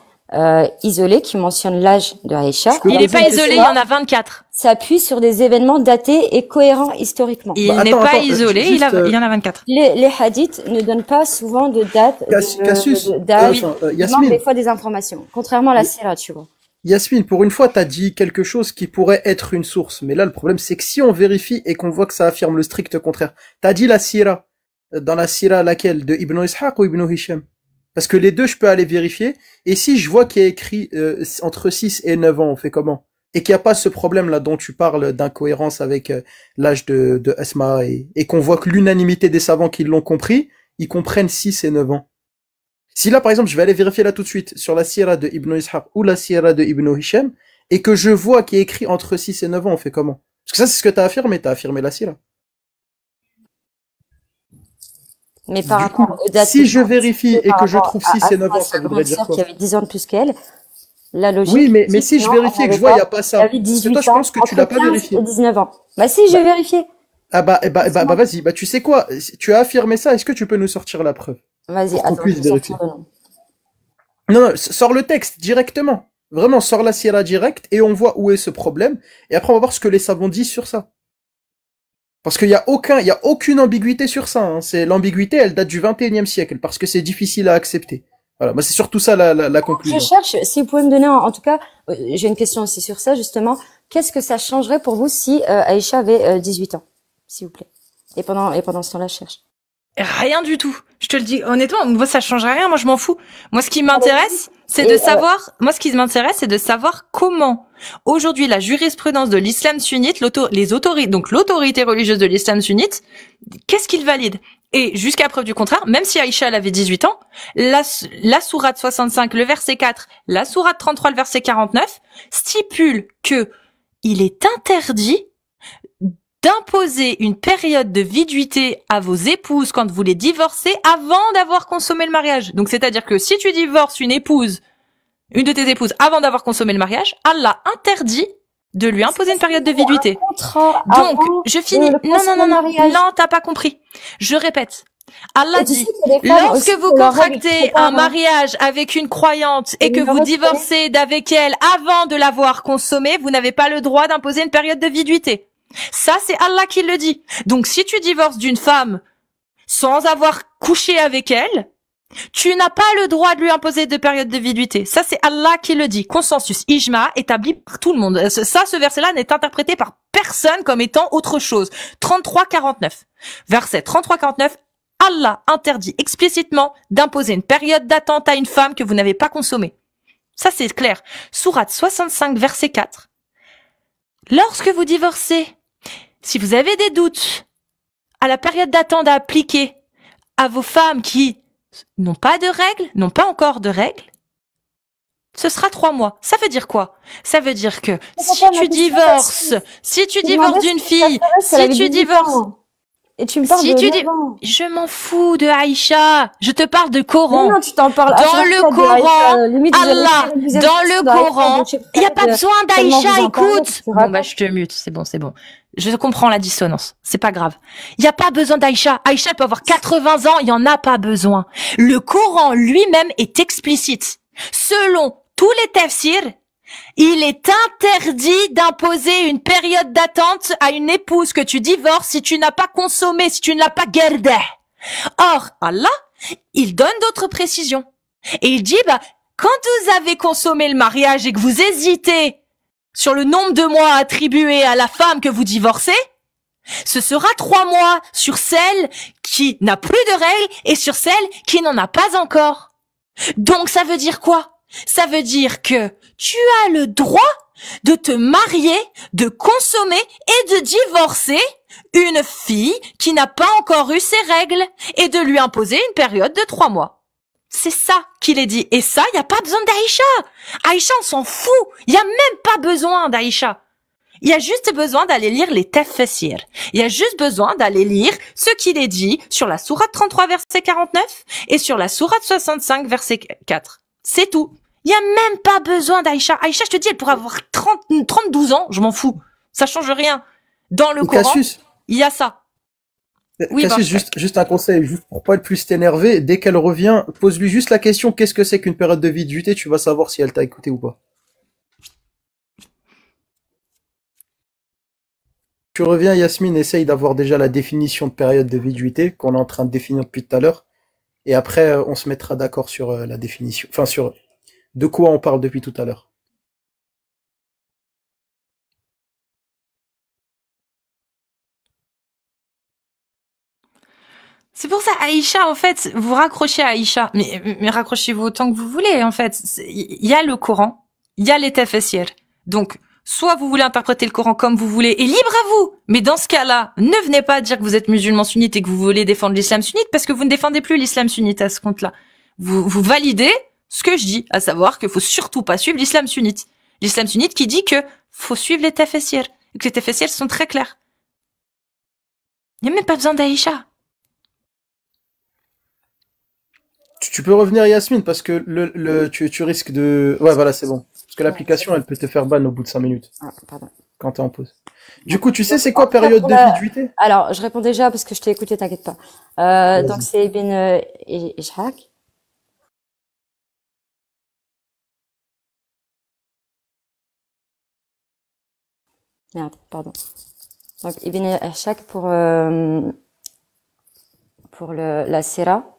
isolé qui mentionne l'âge de Aïcha? Il n'est pas isolé, il y en a 24. S'appuie sur des événements datés et cohérents historiquement. Il n'est pas isolé, il y en a 24. Les hadiths ne donnent pas souvent de date, d'âge, il manque des fois des informations. Contrairement à la sira, tu vois. Yasmine, pour une fois, t'as dit quelque chose qui pourrait être une source. Mais là, le problème, c'est que si on vérifie et qu'on voit que ça affirme le strict contraire, t'as dit la sira. Dans la sira laquelle? De Ibn Ishaq ou Ibn Hisham? Parce que les deux, je peux aller vérifier. Et si je vois qu'il y a écrit entre 6 et 9 ans, on fait comment? Et qu'il n'y a pas ce problème-là dont tu parles d'incohérence avec l'âge de Asma et qu'on voit que l'unanimité des savants qui l'ont compris, ils comprennent 6 et 9 ans. Si là, par exemple, je vais aller vérifier là tout de suite sur la sira de Ibn Ishaq ou la sira de Ibn Hisham et que je vois qu'il y a écrit entre 6 et 9 ans, on fait comment? Parce que ça, c'est ce que t'as affirmé la sira. Mais par rapport aux dates, si je vérifie et que je trouve 6 et 9 ans, ça voudrait dire quoi? Qui avait 10 ans de plus qu'elle, la logique. Oui, mais si je vérifie et que je vois, il n'y a pas ça. Parce que toi, je pense que tu l'as pas vérifié. 19 ans. Bah si, j'ai vérifié. Ah vas-y, tu sais quoi? Tu as affirmé ça, est-ce que tu peux nous sortir la preuve? Vas-y, attends, je vérifier. Non, sors le texte directement. Vraiment, sors la sira direct et on voit où est ce problème. Et après, on va voir ce que les savants disent sur ça. Parce qu'il y a aucune ambiguïté sur ça, hein. C'est l'ambiguïté, elle date du 21e siècle, parce que c'est difficile à accepter. Voilà, moi c'est surtout ça la conclusion. Je cherche, si vous pouvez me donner, en tout cas, j'ai une question aussi sur ça, justement. Qu'est-ce que ça changerait pour vous si Aïcha avait 18 ans, s'il vous plaît? Et pendant ce temps-là, je cherche. Rien du tout. Je te le dis honnêtement, moi ça changerait rien, moi je m'en fous. Moi ce qui m'intéresse, C'est de savoir, moi ce qui m'intéresse, c'est de savoir comment aujourd'hui la jurisprudence de l'islam sunnite, l'autorité religieuse de l'islam sunnite, qu'est-ce qu'il valide? Et jusqu'à preuve du contraire, même si Aïcha elle avait 18 ans, la sourate 65, le verset 4, la sourate 33, le verset 49, stipule que il est interdit d'imposer une période de viduité à vos épouses quand vous les divorcez avant d'avoir consommé le mariage. Donc, c'est-à-dire que si tu divorces une de tes épouses avant d'avoir consommé le mariage, Allah interdit de lui imposer une période de viduité. Donc, je finis. Non, t'as pas compris. Je répète. Allah dit, lorsque vous contractez un mariage avec une croyante et que vous divorcez d'avec elle avant de l'avoir consommé, vous n'avez pas le droit d'imposer une période de viduité. Ça, c'est Allah qui le dit. Donc, si tu divorces d'une femme sans avoir couché avec elle, tu n'as pas le droit de lui imposer de période de viduité. Ça, c'est Allah qui le dit. Consensus, ijma, établi par tout le monde. Ça, ce verset-là n'est interprété par personne comme étant autre chose. 33-49. Verset 33-49. Allah interdit explicitement d'imposer une période d'attente à une femme que vous n'avez pas consommée. Ça, c'est clair. Sourate 65, verset 4. Lorsque vous divorcez, si vous avez des doutes à la période d'attente à appliquer à vos femmes qui n'ont pas de règles, n'ont pas encore de règles, ce sera 3 mois. Ça veut dire quoi? Ça veut dire que si tu divorces d'une fille, si tu divorces... Et tu me parles je m'en fous de Aïcha. Je te parle de Coran. Non, tu t'en parles dans le Coran. Allah, dans le Coran. Il n'y a pas besoin d'Aïcha, écoute. Bon, bah, je te mute. C'est bon. Je comprends la dissonance. C'est pas grave. Il n'y a pas besoin d'Aïcha. Aïcha peut avoir 80 ans. Il n'y en a pas besoin. Le Coran lui-même est explicite. Selon tous les tafsirs, il est interdit d'imposer une période d'attente à une épouse que tu divorces si tu n'as pas consommé, si tu ne l'as pas gardé. Or, Allah, il donne d'autres précisions. Et il dit, quand vous avez consommé le mariage et que vous hésitez sur le nombre de mois attribués à la femme que vous divorcez, ce sera 3 mois sur celle qui n'a plus de règles et sur celle qui n'en a pas encore. Donc, ça veut dire quoi? Ça veut dire que tu as le droit de te marier, de consommer et de divorcer une fille qui n'a pas encore eu ses règles et de lui imposer une période de 3 mois. C'est ça qu'il est dit. Et ça, il n'y a pas besoin d'Aïcha. Aïcha, on s'en fout. Il n'y a même pas besoin d'Aïcha. Il y a juste besoin d'aller lire les tafsirs. Il y a juste besoin d'aller lire ce qu'il est dit sur la sourate 33, verset 49 et sur la sourate 65, verset 4. C'est tout. Il y a même pas besoin d'Aïcha. Aïcha, je te dis, elle pourrait avoir 32 ans, je m'en fous. Ça change rien. Dans le Coran, il y a ça. Oui, Cassius, juste un conseil, juste pour pas être plus t'énerver, dès qu'elle revient, pose-lui juste la question, qu'est-ce que c'est qu'une période de viduité, tu vas savoir si elle t'a écouté ou pas. Tu reviens, Yasmine, essaye d'avoir déjà la définition de période de viduité, qu'on est en train de définir depuis tout à l'heure, et après, on se mettra d'accord sur la définition, enfin sur de quoi on parle depuis tout à l'heure. C'est pour ça, Aïcha, en fait, vous raccrochez à Aïcha, mais raccrochez-vous autant que vous voulez, en fait. Il y a le Coran, il y a les tafsirs. Donc, soit vous voulez interpréter le Coran comme vous voulez, et libre à vous. Mais dans ce cas-là, ne venez pas dire que vous êtes musulman sunnite et que vous voulez défendre l'islam sunnite, parce que vous ne défendez plus l'islam sunnite à ce compte-là. Vous validez ce que je dis, à savoir qu'il faut surtout pas suivre l'islam sunnite. L'islam sunnite qui dit que faut suivre les tafsirs, et que les tafsirs sont très clairs. Il n'y a même pas besoin d'Aïcha. Tu peux revenir, Yasmine, parce que tu risques de... Ouais, voilà, c'est bon. Parce que l'application, elle peut te faire ban au bout de 5 minutes. Ah, pardon. Quand t'es en pause. Du coup, tu sais c'est quoi période de viduité? Alors, je réponds déjà parce que je t'ai écouté, t'inquiète pas. Donc c'est Ibn Ishaq. Merde, pardon. Donc Ibn Ishaq pour la Sira.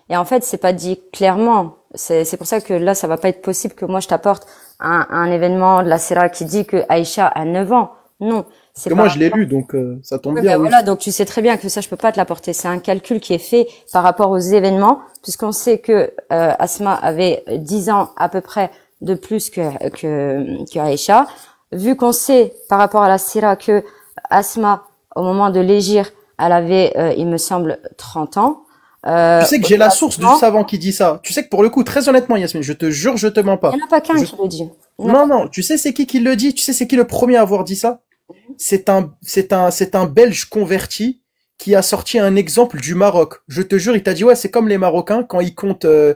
Et en fait, c'est pas dit clairement. C'est pour ça que là, ça va pas être possible que moi je t'apporte un événement de la Sira qui dit que Aïcha a 9 ans. Non. Parce que moi, je l'ai lu, donc ça tombe bien. Ben voilà, donc tu sais très bien que ça, je peux pas te l'apporter. C'est un calcul qui est fait par rapport aux événements, puisqu'on sait que Asma avait 10 ans à peu près de plus que Aïcha. Vu qu'on sait par rapport à la Sira que Asma, au moment de l'Hégire, elle avait, il me semble, 30 ans. Tu sais que j'ai la source du savant qui dit ça. Tu sais que pour le coup, très honnêtement, Yasmine, je te jure, je te mens pas. Il n'y en a pas qu'un qui le dit. Non, tu sais c'est qui le dit? Tu sais c'est qui le premier à avoir dit ça? C'est un Belge converti qui a sorti un exemple du Maroc. Je te jure, il t'a dit ouais, c'est comme les Marocains quand ils comptaient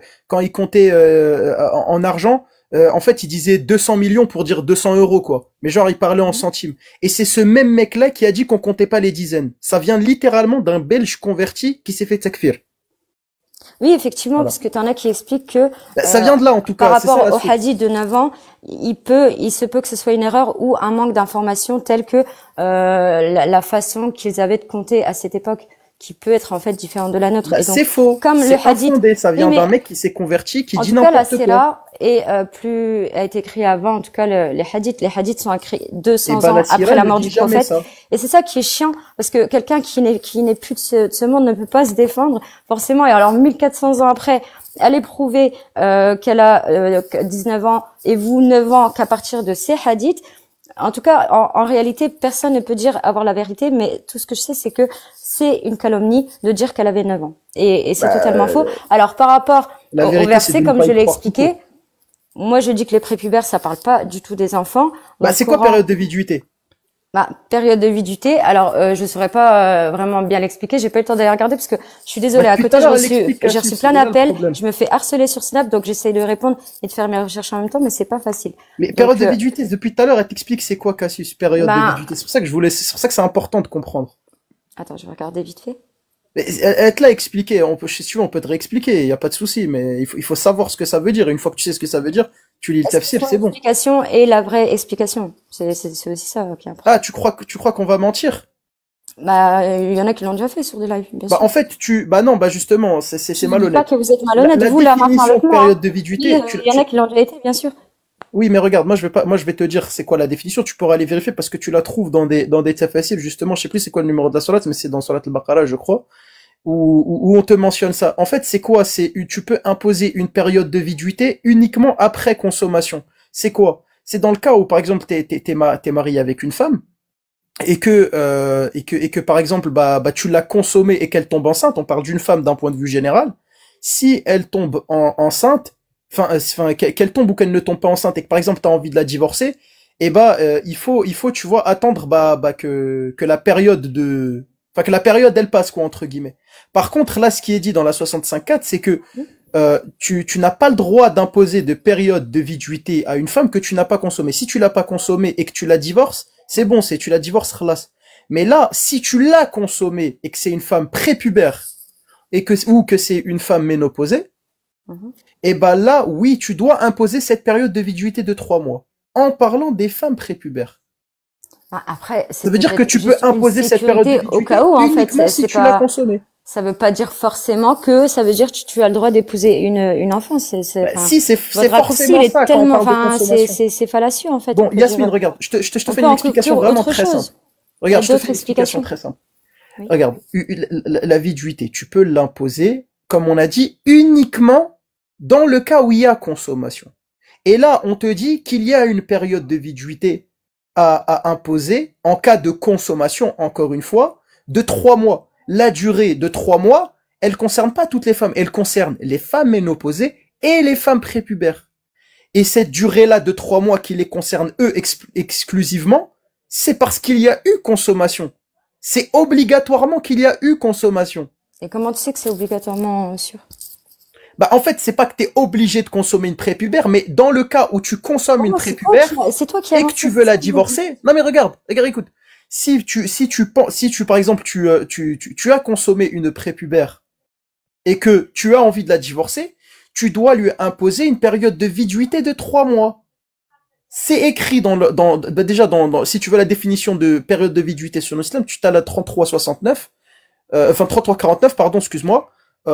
en argent. En fait, il disait 200 millions pour dire 200 euros, quoi. Mais genre, il parlait en centimes. Et c'est ce même mec-là qui a dit qu'on comptait pas les dizaines. Ça vient littéralement d'un Belge converti qui s'est fait takfir. Oui, effectivement, parce que t'en as qui expliquent que ça vient de là en tout cas. Par rapport au hadith de 9 ans, il se peut que ce soit une erreur ou un manque d'informations telle que la façon qu'ils avaient de compter à cette époque, qui peut être en fait différente de la nôtre. C'est faux. Comme le hadith, ça vient d'un mec qui s'est converti, qui dit n'importe quoi. En tout cas, la Sira a été écrit avant. En tout cas, les hadiths sont écrits 200 ans après la mort du prophète. Et c'est ça qui est chiant, parce que quelqu'un qui n'est plus de ce monde ne peut pas se défendre forcément. Et alors 1400 ans après, aller prouver qu'elle a 19 ans et vous 9 ans qu'à partir de ces hadiths. En tout cas, en réalité, personne ne peut dire avoir la vérité, mais tout ce que je sais, c'est que c'est une calomnie de dire qu'elle avait 9 ans. Et c'est totalement faux. Alors, par rapport au verset, comme je l'ai expliqué, moi, je dis que les prépubères, ça parle pas du tout des enfants. C'est quoi période de viduité? Période de viduité. Alors, je saurais pas vraiment bien l'expliquer. J'ai pas eu le temps d'aller regarder parce que je suis désolée. À côté, j'ai reçu plein d'appels. Je me fais harceler sur Snap, donc j'essaye de répondre et de faire mes recherches en même temps, mais c'est pas facile. Mais période de viduité, depuis tout à l'heure, elle t'explique c'est quoi, Cassius, période de viduité. C'est pour ça que c'est pour ça que c'est important de comprendre. Attends, je vais regarder vite fait. Mais elle te l'a expliqué. Si tu veux, on peut te réexpliquer. Il y a pas de souci, mais il faut savoir ce que ça veut dire. Une fois que tu sais ce que ça veut dire, tu lis le tafsir, c'est bon. L'explication et la vraie explication. C'est aussi ça qui est important. Ah, tu crois qu'on va mentir? Il y en a qui l'ont déjà fait sur des lives, bien sûr. En fait, justement, c'est malhonnête. Je dis pas que vous êtes malhonnête, vous, la définition de période de viduité. Il y en a qui l'ont déjà été, bien sûr. Oui, mais regarde, moi je vais te dire c'est quoi la définition, tu pourras aller vérifier parce que tu la trouves dans des tafassirs, justement, je sais plus c'est quoi le numéro de la sourate, mais c'est dans Surat al-Baqarah, je crois, où on te mentionne ça. En fait, c'est quoi? Tu peux imposer une période de viduité uniquement après consommation. C'est quoi? C'est dans le cas où, par exemple, t'es marié avec une femme, et que par exemple, tu l'as consommée et qu'elle tombe enceinte, on parle d'une femme d'un point de vue général, si elle tombe enceinte, qu'elle tombe ou qu'elle ne tombe pas enceinte et que par exemple t'as envie de la divorcer, il faut tu vois attendre que la période que la période elle passe quoi entre guillemets. Par contre là ce qui est dit dans la 65.4 c'est que tu n'as pas le droit d'imposer de période de viduité à une femme que tu n'as pas consommée. Si tu l'as pas consommée et que tu la divorces, c'est bon, tu la divorces khalas. Mais là si tu l'as consommée et que c'est une femme prépubère ou que c'est une femme ménopausée, et là, oui, tu dois imposer cette période de viduité de 3 mois. En parlant des femmes prépubères. Après, ça veut dire que tu peux imposer cette période de viduité au cas où, en fait, si tu l'as consommée. Ça veut pas dire forcément que ça veut dire que tu as le droit d'épouser une enfant. Si, c'est forcément ça quand on parle de consommation. C'est fallacieux, en fait. Bon, Yasmine, regarde, je te fais une explication vraiment très simple. Regarde, je te fais une explication très simple. Regarde, la viduité, tu peux l'imposer, comme on a dit, uniquement dans le cas où il y a consommation. Et là, on te dit qu'il y a une période de viduité à imposer en cas de consommation, encore une fois, de 3 mois. La durée de 3 mois, elle concerne pas toutes les femmes, elle concerne les femmes ménopausées et les femmes prépubères. Et cette durée-là de 3 mois qui les concerne eux exclusivement, c'est parce qu'il y a eu consommation. C'est obligatoirement qu'il y a eu consommation. Et comment tu sais que c'est obligatoirement sûr? En fait, c'est pas que t'es obligé de consommer une prépubère, mais dans le cas où tu consommes une prépubère et que tu veux la divorcer, non mais regarde, écoute. Si par exemple, tu as consommé une prépubère et que tu as envie de la divorcer, tu dois lui imposer une période de viduité de 3 mois. C'est écrit si tu veux la définition de période de viduité sur l'islam, tu t'as la 3369, 3349, pardon, excuse-moi,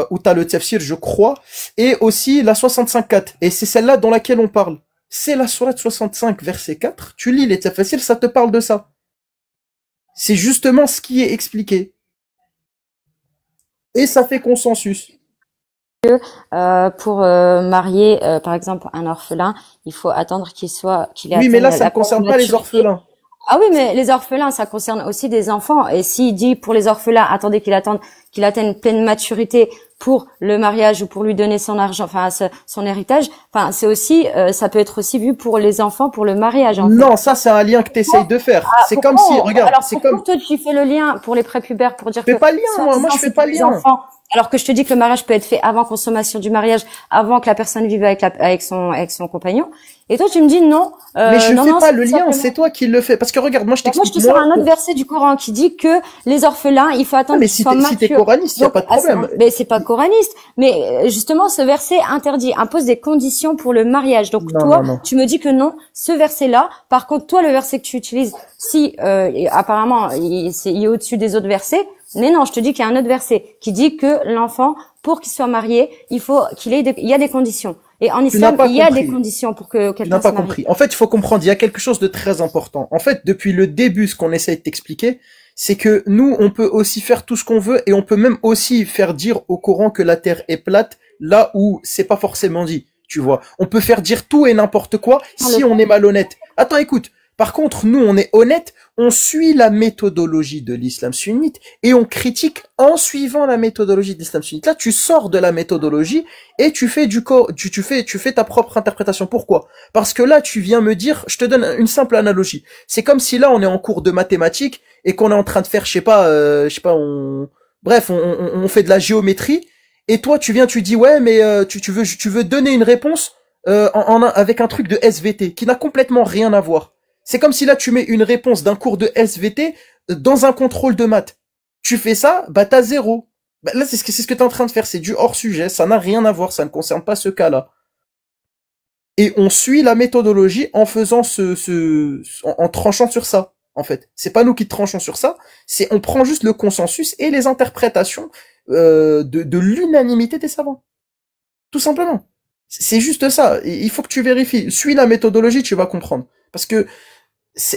où t'as le tafsir, je crois, et aussi la 65.4. Et c'est celle-là dans laquelle on parle. C'est la sourate 65, verset 4. Tu lis les tafsirs, ça te parle de ça. C'est justement ce qui est expliqué. Et ça fait consensus. Pour marier, par exemple, un orphelin, il faut attendre qu'il ait Oui, mais là, ça ne concerne pas les orphelins. Ah oui, mais les orphelins, ça concerne aussi des enfants. Et s'il dit pour les orphelins, attendez qu'il atteigne pleine maturité pour le mariage ou pour lui donner son argent, enfin son héritage, enfin c'est aussi, ça peut être aussi vu pour les enfants, pour le mariage. Non, ça c'est un lien que tu essayes de faire. C'est comme si, regarde, alors c'est comme. Toi tu fais le lien pour les prépubères pour dire que. Je fais pas le lien, moi je fais pas le lien. Alors que je te dis que le mariage peut être fait avant consommation du mariage, avant que la personne vive avec son compagnon. Et toi, tu me dis non. Mais je fais pas le lien, c'est toi qui le fais. Parce que regarde, moi je t'explique. Moi, je te sors un autre verset du Coran qui dit que les orphelins, il faut attendre qu'ils soient matures. Mais si t'es coraniste, y a pas de problème. Mais c'est pas coraniste. Mais justement, ce verset impose des conditions pour le mariage. Donc tu me dis que non, ce verset-là. Par contre, toi, le verset que tu utilises, si apparemment il est au-dessus des autres versets. Mais non, je te dis qu'il y a un autre verset qui dit que l'enfant, pour qu'il soit marié, il y a des conditions. Et en islam, il y a des conditions pour que quelqu'un soit marié. Tu n'as pas compris. En fait, il faut comprendre, il y a quelque chose de très important. En fait, depuis le début, ce qu'on essaye de t'expliquer, c'est que nous, on peut aussi faire tout ce qu'on veut et on peut même aussi faire dire au Coran que la terre est plate là où c'est pas forcément dit. Tu vois. On peut faire dire tout et n'importe quoi si on est malhonnête. Attends, écoute. Par contre, nous, on est honnête, on suit la méthodologie de l'islam sunnite et on critique en suivant la méthodologie de l'islam sunnite. Là, tu sors de la méthodologie et tu fais tu fais ta propre interprétation. Pourquoi? Parce que là, tu viens me dire, je te donne une simple analogie. C'est comme si là, on est en cours de mathématiques et qu'on est en train de faire, on fait de la géométrie et toi, tu dis, ouais, mais tu veux donner une réponse avec un truc de SVT qui n'a complètement rien à voir. C'est comme si là, tu mets une réponse d'un cours de SVT dans un contrôle de maths. Tu fais ça, bah t'as 0. Bah, là, c'est ce que t'es en train de faire. C'est du hors-sujet. Ça n'a rien à voir. Ça ne concerne pas ce cas-là. Et on suit la méthodologie en faisant en tranchant sur ça, en fait. C'est pas nous qui tranchons sur ça. On prend juste le consensus et les interprétations de l'unanimité des savants. Tout simplement. C'est juste ça. Il faut que tu vérifies. Suis la méthodologie, tu vas comprendre. Parce que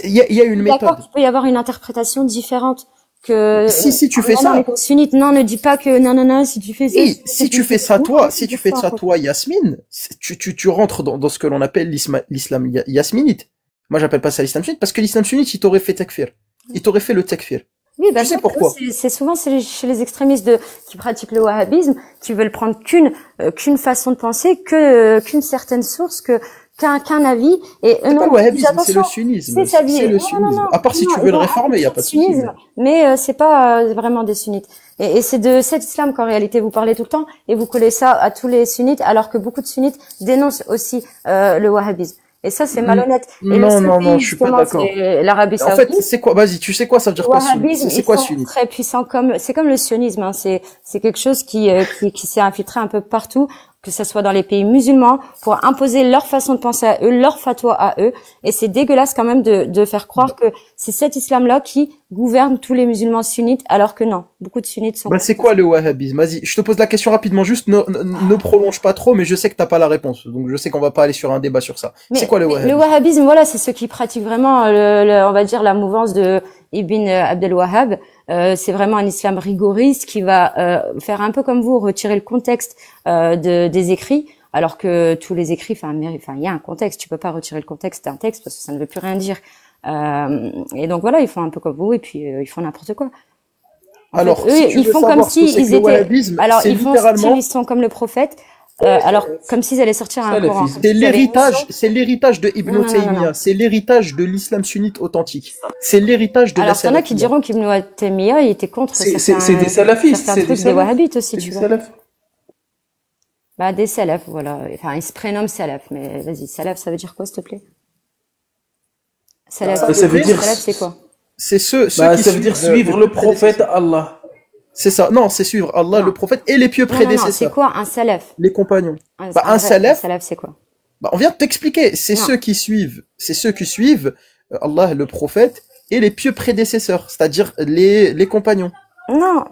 il y a une méthode. D'accord, il peut y avoir une interprétation différente que. Si tu fais ça. Sunnite, non, ne dis pas que non, si tu fais ça. Si tu fais ça toi, Yasmine, tu rentres dans ce que l'on appelle l'islam yasminite. Moi, j'appelle pas ça l'islam sunnite parce que l'islam sunnite, il t'aurait fait takfir. Il t'aurait fait le takfir. Oui, tu sais pourquoi. C'est souvent chez les extrémistes qui pratiquent le wahhabisme, qui veulent prendre qu'une façon de penser, qu'une certaine source, qu'un avis. Et c'est pas le wahhabisme, c'est le sunnisme. C'est le sunnisme. À part si tu veux le réformer, il y a pas de souci. Mais c'est pas vraiment des sunnites. Et c'est de cet islam qu'en réalité vous parlez tout le temps et vous collez ça à tous les sunnites, alors que beaucoup de sunnites dénoncent aussi le wahhabisme. Et ça, c'est malhonnête. Et non, je suis pas d'accord. L'Arabie Saoudite. En fait, c'est quoi? Vas-y, tu sais quoi, ça veut dire quoi, sunnite? C'est quoi sunnite? Très puissant c'est comme le sionisme, hein. C'est quelque chose qui s'est infiltré un peu partout, que ce soit dans les pays musulmans, pour imposer leur façon de penser à eux, leur fatwa à eux. Et c'est dégueulasse quand même de faire croire que c'est cet islam-là qui gouverne tous les musulmans sunnites, alors que non. Beaucoup de sunnites sont... c'est quoi le wahhabisme? Vas-y, je te pose la question rapidement, juste ne prolonge pas trop, mais je sais que t'as pas la réponse. Donc je sais qu'on va pas aller sur un débat sur ça. C'est quoi le wahhabisme? Le wahhabisme, voilà, c'est ceux qui pratiquent vraiment on va dire la mouvance de Ibn Abdel Wahhab. C'est vraiment un islam rigoriste qui va faire un peu comme vous, retirer le contexte des écrits, alors que tous les écrits, il y a un contexte. Tu peux pas retirer le contexte d'un texte parce que ça ne veut plus rien dire. Et donc voilà, ils font un peu comme vous et puis ils font n'importe quoi. Alors, eux, ils font comme si ils étaient. Alors ils sont comme le prophète. Alors comme s'ils allaient sortir un Coran. C'est l'héritage de Ibn Taymiyyah, c'est l'héritage de l'islam sunnite authentique. C'est l'héritage de la salafie. Alors il y en a qui diront qu'Ibn Taymiyyah il était contre c'est des salafistes, c'est des wahhabites aussi, tu vois. Bah des salafs, voilà. Enfin, ils se prénomment salaf, mais vas-y, salaf, ça veut dire quoi, s'il te plaît? Salaf, ça veut dire salaf, c'est quoi? C'est ceux qui ça veut dire suivre le prophète Allah. C'est ça. Non, c'est suivre Allah, le prophète et les pieux prédécesseurs. C'est quoi un salaf? Les compagnons. Un salaf, c'est quoi? On vient de t'expliquer. C'est ceux qui suivent Allah, le prophète et les pieux prédécesseurs, c'est-à-dire les compagnons. Non,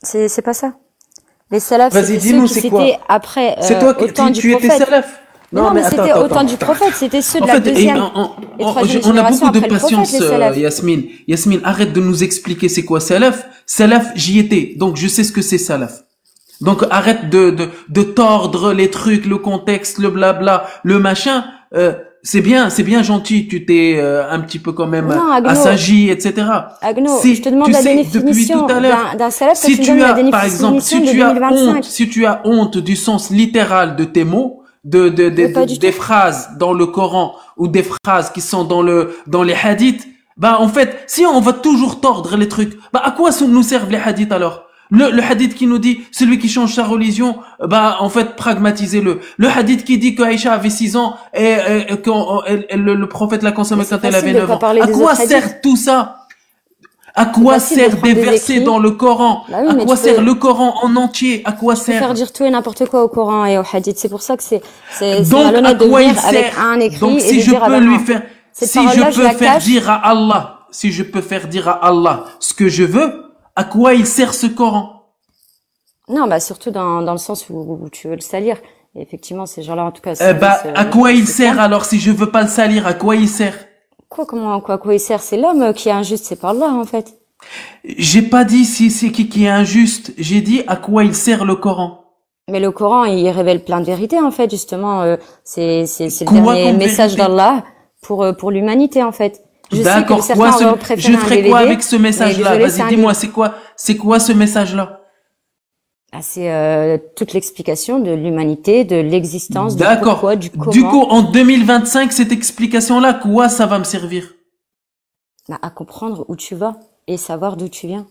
c'est pas ça. Les salafs, vas-y, dis-nous, c'est quoi? Après, c'est toi qui tu étais salaf. Non, mais c'était autant du prophète, c'était ceux de la deuxième et troisième on a beaucoup de après le patience, prophète, Yasmine. Yasmine, arrête de nous expliquer c'est quoi salaf. Salaf, j'y étais, donc je sais ce que c'est salaf. Donc arrête de tordre les trucs, le contexte, le blabla, le machin. C'est bien gentil, tu t'es un petit peu quand même assagi, etc. Agno, je te demande la définition d'un salaf, si tu as, par exemple, si tu as honte du sens littéral de tes mots, des phrases dans le Coran ou des phrases qui sont dans les hadiths, bah en fait, si on va toujours tordre les trucs, bah à quoi nous servent les hadiths alors? Le hadith qui nous dit celui qui change sa religion, bah en fait pragmatisez-le. Le hadith qui dit que Aïcha avait 6 ans et que le prophète l'a consommé quand elle avait 9 ans. À quoi sert tout ça? À quoi sert des versets dans le Coran? À quoi sert le Coran en entier? À quoi sert? Faire dire tout et n'importe quoi au Coran et au hadith. C'est pour ça que c'est malhonnête de venir avec un écrit. Donc si je peux lui faire, si je peux faire dire à Allah, si je peux faire dire à Allah ce que je veux, à quoi il sert ce Coran? Non, bah surtout dans le sens où tu veux le salir. Et effectivement, ces gens-là, en tout cas. À quoi il sert alors si je veux pas le salir? À quoi il sert? Quoi il sert? C'est l'homme qui est injuste, c'est par là en fait. J'ai pas dit si c'est qui est injuste. J'ai dit à quoi il sert le Coran. Mais le Coran, il révèle plein de vérités en fait. Justement, c'est le dernier message d'Allah pour l'humanité en fait. D'accord. Je ferai quoi avec ce message-là? Vas-y, dis-moi, c'est quoi ce message-là? C'est toute l'explication de l'humanité, de l'existence, du pourquoi, du comment. Du coup, en 2025, cette explication-là, quoi ça va me servir? À comprendre où tu vas et savoir d'où tu viens.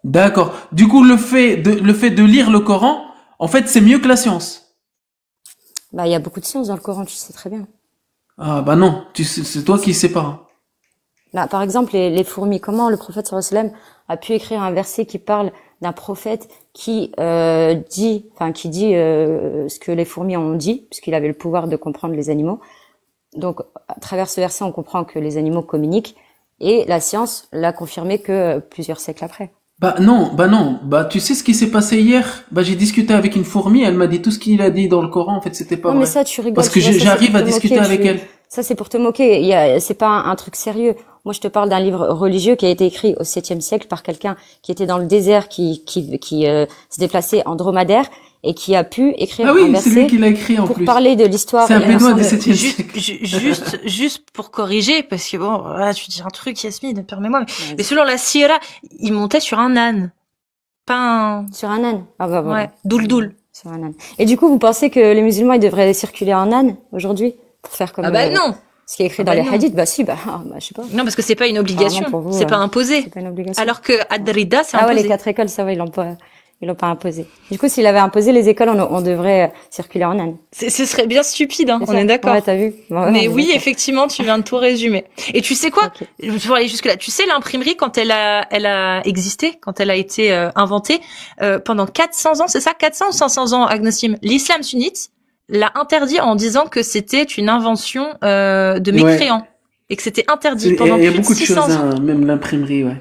D'accord. Du coup, le fait de lire le Coran, en fait, c'est mieux que la science. Il y a beaucoup de science dans le Coran, tu sais très bien. Ah bah non, c'est toi qui sais pas. Par exemple, les fourmis. Comment le prophète sallallahu alayhi wa sallam a pu écrire un verset qui parle d'un prophète qui dit ce que les fourmis ont dit, puisqu'il avait le pouvoir de comprendre les animaux. Donc, à travers ce verset, on comprend que les animaux communiquent, et la science l'a confirmé que plusieurs siècles après. Non. Tu sais ce qui s'est passé hier? J'ai discuté avec une fourmi, elle m'a dit tout ce qu'il a dit dans le Coran, en fait, c'était pas vrai. Mais ça, tu rigoles. Parce que j'arrive à discuter avec elle. Ça, c'est pour te moquer. C'est pas un truc sérieux. Moi, je te parle d'un livre religieux qui a été écrit au 7e siècle par quelqu'un qui était dans le désert, qui se déplaçait en dromadaire et qui a pu écrire un verset c'est lui qui l'a écrit en pour plus. Parler de l'histoire. C'est un Bédouin du 7e siècle. Juste pour corriger, parce que bon, là, tu dis un truc, Yasmine, permets-moi. Mais selon la Sierra, il montait sur un âne. Sur un âne. Ouais. Doul. Sur un âne. Et du coup, vous pensez que les musulmans, ils devraient circuler en âne aujourd'hui? Pour faire comme non. Ce qui est écrit dans les hadiths, je sais pas. Non, parce que c'est pas une obligation. C'est pas imposé. C'est pas une obligation. Alors que Ad-Rida, c'est imposé. Les 4 écoles, ça va, ils l'ont pas imposé. Du coup, s'il avait imposé les écoles, on devrait circuler en âne. Ce serait bien stupide, hein. On est d'accord. Ouais, t'as vu. Mais oui, effectivement, tu viens de tout résumer. Et tu sais quoi? Je vais aller jusque là. Tu sais, l'imprimerie, quand elle a existé, quand elle a été inventée, pendant 400 ans, c'est ça? 400 ou 500 ans, Agnostim? L'islam sunnite l'a interdit en disant que c'était une invention de mécréants et que c'était interdit pendant plus de 600 ans. Il y a beaucoup de choses, hein, même l'imprimerie, ouais.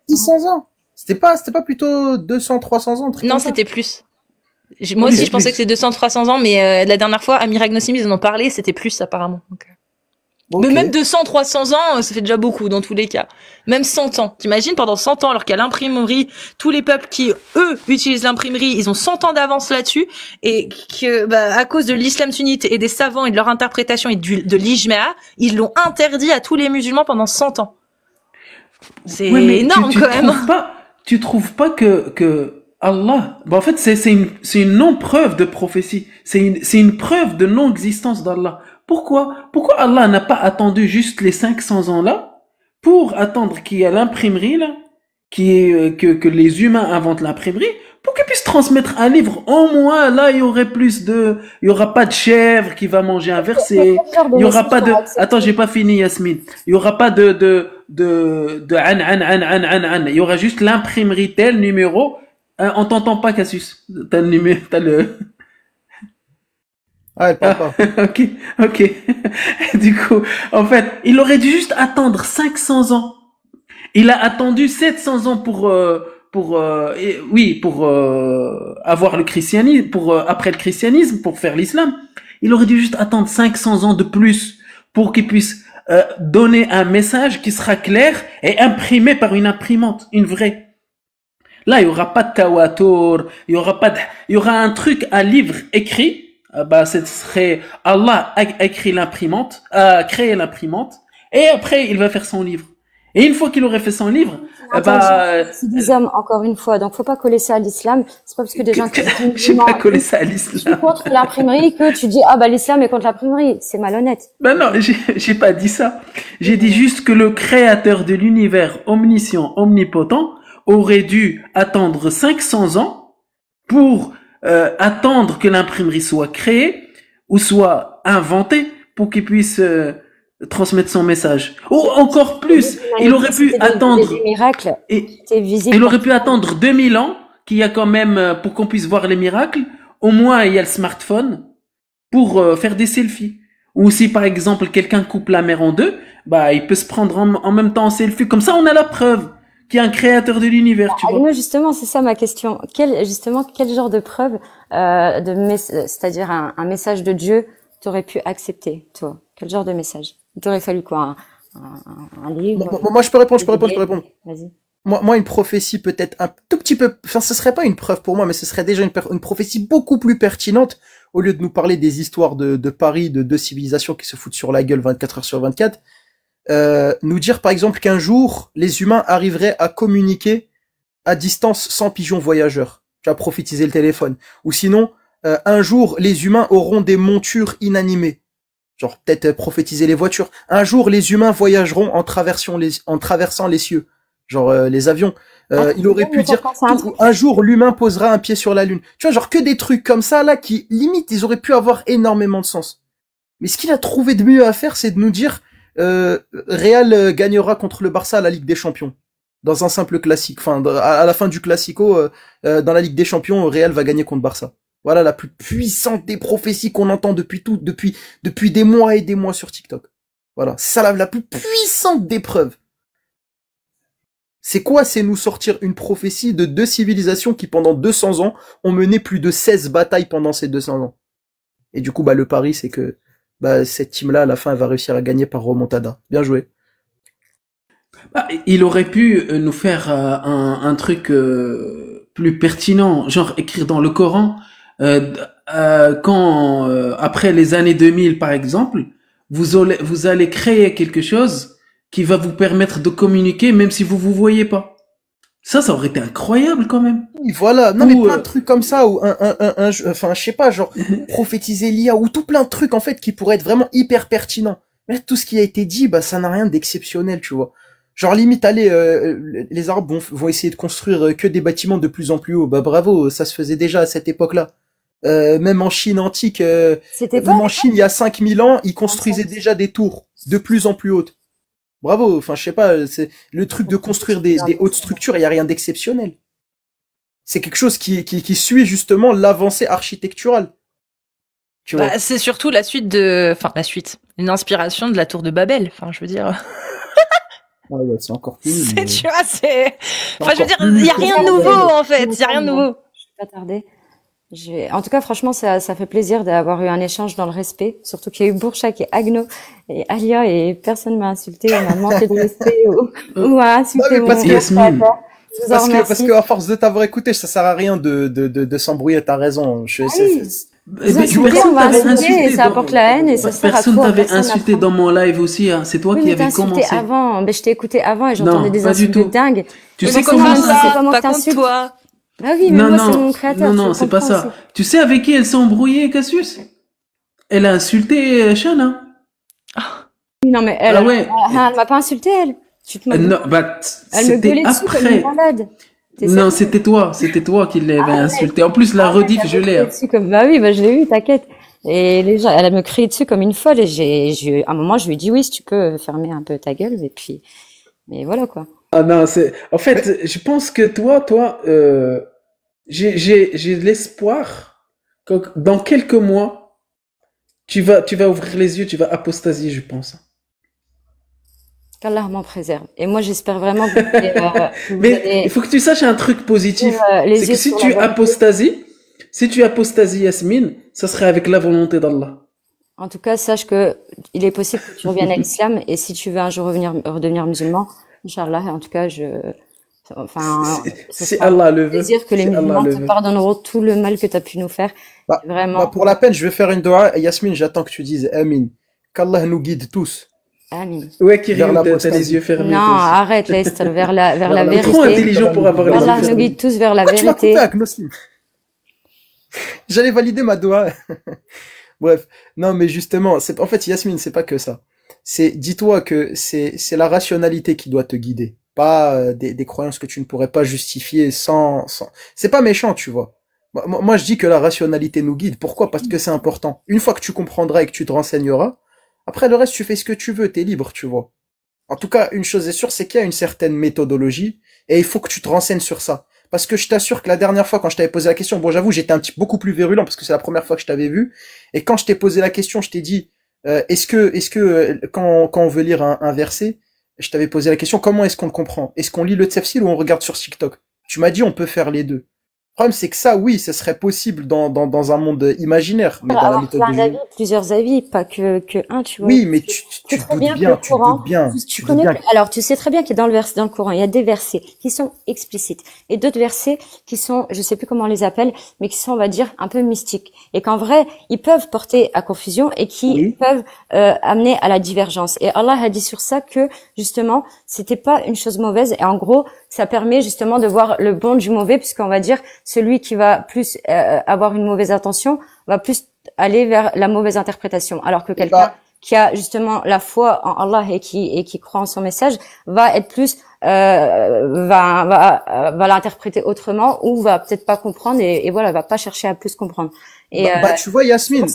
600 ans. C'était pas plutôt 200, 300 ans? Non, c'était plus. Moi aussi, je pensais que c'était 200, 300 ans, mais la dernière fois, Amir Agnostim, ils en ont parlé, c'était plus apparemment. Donc, mais même 200, 300 ans, ça fait déjà beaucoup dans tous les cas. Même 100 ans. T'imagines, pendant 100 ans, alors qu'à l'imprimerie, tous les peuples qui, eux, utilisent l'imprimerie, ils ont 100 ans d'avance là-dessus, et que, à cause de l'islam sunnite et des savants et de leur interprétation et de l'ijma', ils l'ont interdit à tous les musulmans pendant 100 ans. C'est énorme quand même. Tu trouves pas que Allah, en fait, c'est une non-preuve de prophétie. C'est une preuve de non-existence d'Allah. Pourquoi Allah n'a pas attendu juste les 500 ans là pour attendre qu'il y ait l'imprimerie là, que les humains inventent l'imprimerie pour qu'ils puissent transmettre un livre? Au moins là, il y aura pas de chèvre qui va manger un verset. Il y aura pas de. Attends, j'ai pas fini, Yasmine. Il y aura pas de Il y aura juste l'imprimerie tel numéro. On t'entend pas, Cassius. T'as le. Ah, papa. Ok. Du coup, en fait, il aurait dû juste attendre 500 ans. Il a attendu 700 ans pour avoir le christianisme, après le christianisme, pour faire l'islam. Il aurait dû juste attendre 500 ans de plus pour qu'il puisse donner un message qui sera clair et imprimé par une imprimante, une vraie. Là, il y aura pas de tawatur, il y aura un truc, un livre écrit. Ce serait Allah a écrit l'imprimante, a créé l'imprimante, et après il va faire son livre. Et une fois qu'il aurait fait son livre, c'est des hommes, encore une fois, donc faut pas coller ça à l'islam. C'est pas parce que des gens qui j'ai pas collé ça à l'islam. Je suis contre l'imprimerie que tu dis l'islam est contre l'imprimerie. C'est malhonnête. Non, j'ai pas dit ça. J'ai dit juste que le créateur de l'univers omniscient, omnipotent, aurait dû attendre 500 ans pour attendre que l'imprimerie soit créée ou soit inventée pour qu'il puisse transmettre son message. Ou encore plus, il aurait pu attendre des miracles. Il aurait pu attendre 2000 ans qu'il y a quand même pour qu'on puisse voir les miracles. Au moins, il y a le smartphone pour faire des selfies. Ou si par exemple quelqu'un coupe la mer en deux, il peut se prendre en même temps en selfie. Comme ça, on a la preuve qu'il y a un créateur de l'univers, tu vois. Non, justement, c'est ça ma question. Quel genre de preuve, c'est-à-dire un message de Dieu, t'aurais pu accepter, toi? Quel genre de message? Il t'aurait fallu quoi? Un livre? Moi, je peux répondre. Vas-y. Moi, une prophétie peut-être un tout petit peu, enfin, ce serait pas une preuve pour moi, mais ce serait déjà une prophétie beaucoup plus pertinente, au lieu de nous parler des histoires de Paris, de deux civilisations qui se foutent sur la gueule 24 heures sur 24. Nous dire par exemple qu'un jour les humains arriveraient à communiquer à distance sans pigeons voyageurs, tu as prophétisé le téléphone, ou sinon un jour les humains auront des montures inanimées, genre peut-être prophétiser les voitures, un jour les humains voyageront en traversant les cieux, genre les avions, il aurait pu dire un jour l'humain posera un pied sur la lune, tu vois, genre que des trucs comme ça là qui limite ils auraient pu avoir énormément de sens. Mais ce qu'il a trouvé de mieux à faire, c'est de nous dire Real gagnera contre le Barça à la Ligue des Champions dans un simple classique. Enfin, à la fin du Classico, dans la Ligue des Champions, Real va gagner contre Barça. Voilà la plus puissante des prophéties qu'on entend depuis des mois et des mois sur TikTok. Voilà, c'est ça la plus puissante des preuves. C'est quoi? C'est nous sortir une prophétie de deux civilisations qui pendant 200 ans ont mené plus de 16 batailles pendant ces 200 ans. Et du coup, le pari, c'est que cette team-là, à la fin, elle va réussir à gagner par remontada. Bien joué. Il aurait pu nous faire un truc plus pertinent, genre écrire dans le Coran, quand après les années 2000, par exemple, vous allez créer quelque chose qui va vous permettre de communiquer même si vous voyez pas. Ça aurait été incroyable quand même. Oui, voilà. Non, mais plein de trucs comme ça, ou enfin, je sais pas, genre, prophétiser l'IA, ou tout plein de trucs, en fait, qui pourraient être vraiment hyper pertinents. Mais tout ce qui a été dit, ça n'a rien d'exceptionnel, tu vois. Genre, limite, allez, les Arabes vont essayer de construire que des bâtiments de plus en plus hauts. Bravo, ça se faisait déjà à cette époque-là. Même en Chine antique, même en Chine, il y a 5000 ans, ils construisaient déjà des tours de plus en plus hautes. Bravo, enfin je sais pas, c'est le truc de construire des hautes structures, il y a rien d'exceptionnel. C'est quelque chose qui suit justement l'avancée architecturale. Tu vois. C'est surtout une inspiration de la tour de Babel, enfin je veux dire. C'est encore plus. Tu vois, enfin je veux dire, il y a rien de nouveau en fait, il y a rien de nouveau. Je vais pas tarder. En tout cas, franchement, ça fait plaisir d'avoir eu un échange dans le respect. Surtout qu'il y a eu Bourchak et Agno et Alia et personne m'a insulté, on m'a manqué de respect ou a insulté mon Yasmine. Parce que à force de t'avoir écouté, ça sert à rien de s'embrouiller. T'as raison. Ça apporte la haine et ça sert à quoi? Personne t'avait insulté dans mon live aussi. Hein. C'est toi qui avais commencé. Avant. Je t'ai écouté avant et j'entendais des insultes de dingue. Tu sais comment ça? Pas contre toi. Ah oui, mais moi, c'est mon créateur. Non, c'est pas ça. Aussi. Tu sais avec qui elle s'est embrouillée, Cassius? Elle a insulté Shana. Non, mais elle m'a pas insulté, elle. Non, elle me gueulait dessus comme une malade. Non, c'était toi qui l'avais insulté. En plus, la rediff, je l'ai. Je l'ai eu, t'inquiète. Et les gens, elle me crié dessus comme une folle et à un moment, je lui ai dit oui, si tu peux fermer un peu ta gueule mais voilà, quoi. Ah non, en fait, je pense que toi, j'ai l'espoir que dans quelques mois, tu vas ouvrir les yeux, tu vas apostasier, je pense. Qu'Allah m'en préserve. Et moi, j'espère vraiment que Mais il faut que tu saches un truc positif. C'est que si tu apostasies, Yasmine, ça serait avec la volonté d'Allah. En tout cas, sache que il est possible que tu reviennes à l'islam et si tu veux un jour redevenir musulman, Inch'Allah, en tout cas, c'est Allah le veut. Dire que les musulmans te pardonneront tout le mal que tu as pu nous faire. Vraiment. Pour la peine, je vais faire une dua. Yasmine, j'attends que tu dises Amin. Qu'Allah nous guide tous. Amin. Ouais, Kyriou, t'as les yeux fermés. Non, arrête, laisse vers la vérité. Trop intelligent pour avoir les yeux fermés. Allah nous guide tous vers la vérité. Tu m'as coupé avec Noslim. J'allais valider ma doua. Bref. Non, mais justement, en fait, Yasmine, c'est pas que ça. Dis-toi que c'est la rationalité qui doit te guider. Pas des croyances que tu ne pourrais pas justifier sans... C'est pas méchant, tu vois. Moi, je dis que la rationalité nous guide. Pourquoi? Parce que c'est important. Une fois que tu comprendras et que tu te renseigneras, après le reste, tu fais ce que tu veux, t'es libre, tu vois. En tout cas, une chose est sûre, c'est qu'il y a une certaine méthodologie et il faut que tu te renseignes sur ça. Parce que je t'assure que la dernière fois, quand je t'avais posé la question, bon, j'avoue, j'étais beaucoup plus virulent parce que c'est la première fois que je t'avais vu. Et quand je t'ai posé la question, je t'ai dit, est-ce que quand on veut lire un verset, je t'avais posé la question, comment est-ce qu'on le comprend? Est-ce qu'on lit le tafsir ou on regarde sur TikTok? Tu m'as dit, on peut faire les deux. Le problème, c'est que ça, oui, ce serait possible dans un monde imaginaire, mais dans la méthodologie. Plusieurs avis, pas que un, tu vois. Oui, mais tu te doutes bien. Alors, tu sais très bien que dans le Coran, il y a des versets qui sont explicites et d'autres versets qui sont, je sais plus comment on les appelle, mais qui sont, on va dire, un peu mystiques. Et qu'en vrai, ils peuvent porter à confusion et qui peuvent amener à la divergence. Et Allah a dit sur ça que, justement, c'était pas une chose mauvaise. Et en gros, ça permet justement de voir le bon du mauvais, puisqu'on va dire, celui qui va plus avoir une mauvaise intention va plus aller vers la mauvaise interprétation, alors que quelqu'un qui a justement la foi en Allah et qui croit en son message va être plus va l'interpréter autrement ou va peut-être pas comprendre et voilà, va pas chercher à plus comprendre. Et tu vois, Yasmine,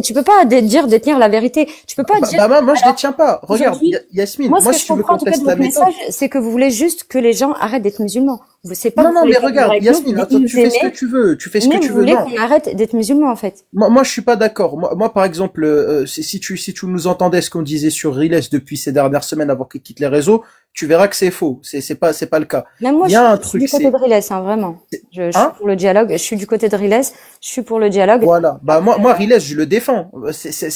tu peux pas dire détenir la vérité. Tu peux pas dire. Moi, je détiens pas. Regarde, Yasmine. Moi, si tu veux contester la méthode, c'est que vous voulez juste que les gens arrêtent d'être musulmans. C'est pas. Non, mais regarde, Yasmine, attends, tu fais ce que tu veux. Tu fais ce que tu veux. Vous voulez qu'on arrête d'être musulmans, en fait. Moi, je suis pas d'accord. Moi, par exemple, si tu nous entendais ce qu'on disait sur Riles depuis ces dernières semaines avant qu'il quitte les réseaux, tu verras que c'est faux. C'est pas le cas. Même moi, je suis du côté de Riles, vraiment. Je suis pour le dialogue. Je suis du côté de Riles. Je suis pour le dialogue. Voilà. Moi, Riles, je le défends.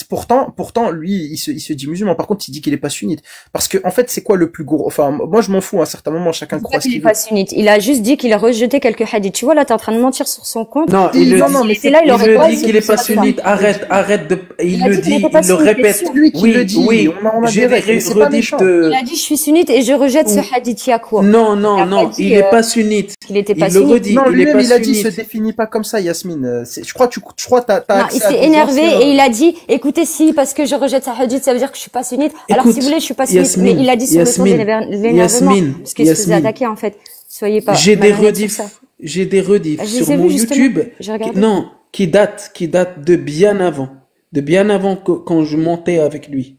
Pourtant, lui, il se dit musulman. Par contre, il dit qu'il est pas sunnite. Parce que, en fait, c'est quoi le plus gros, enfin, moi, je m'en fous, à un certain moment, chacun croit ce qu'il veut. Il est pas sunnite. Il a juste dit qu'il a rejeté quelques hadiths. Tu vois, là, t'es en train de mentir sur son compte. Non, il dit qu'il est pas sunnite. Arrête de, il le dit, il le répète. Oui, j'ai des rediffs de... Il a dit, je suis sunnite et je rejette ce hadith. Il y a quoi? Non, il est pas sunnite. Il était pas sunnite. Non, lui-même, il a dit, il se définit pas comme ça, Yasmine. Je crois, t'as il s'est énervé et il a dit, écoutez, si, parce que je rejette ce hadith, ça veut dire que je suis pas sunnite. Alors, si vous voulez, je suis pas sunnite. Mais il a dit sur le ton de l'énervement. Parce qu'il se faisait attaquer, en fait. Soyez pas. J'ai des rediffs sur mon YouTube. Qui datent de bien avant quand je montais avec lui.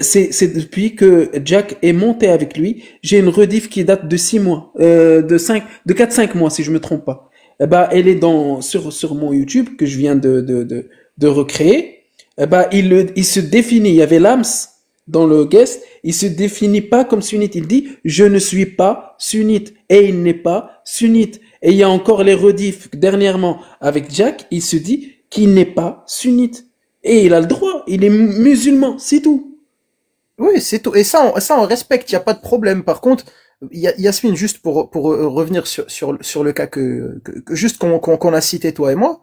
C'est depuis que Jack est monté avec lui, j'ai une rediff qui date de 6 mois, de 4-5 mois si je me trompe pas. Elle est sur mon YouTube que je viens de recréer. Il se définit, il y avait Lams dans le guest, il se définit pas comme sunnite, il dit je ne suis pas sunnite et il n'est pas sunnite. Et il y a encore les rediffs dernièrement avec Jack, il se dit qu'il n'est pas sunnite. Et il a le droit, il est musulman, c'est tout. Oui, c'est tout. Et ça on respecte, il y a pas de problème. Par contre, Yasmine, juste pour revenir sur le cas que juste qu'on a cité toi et moi.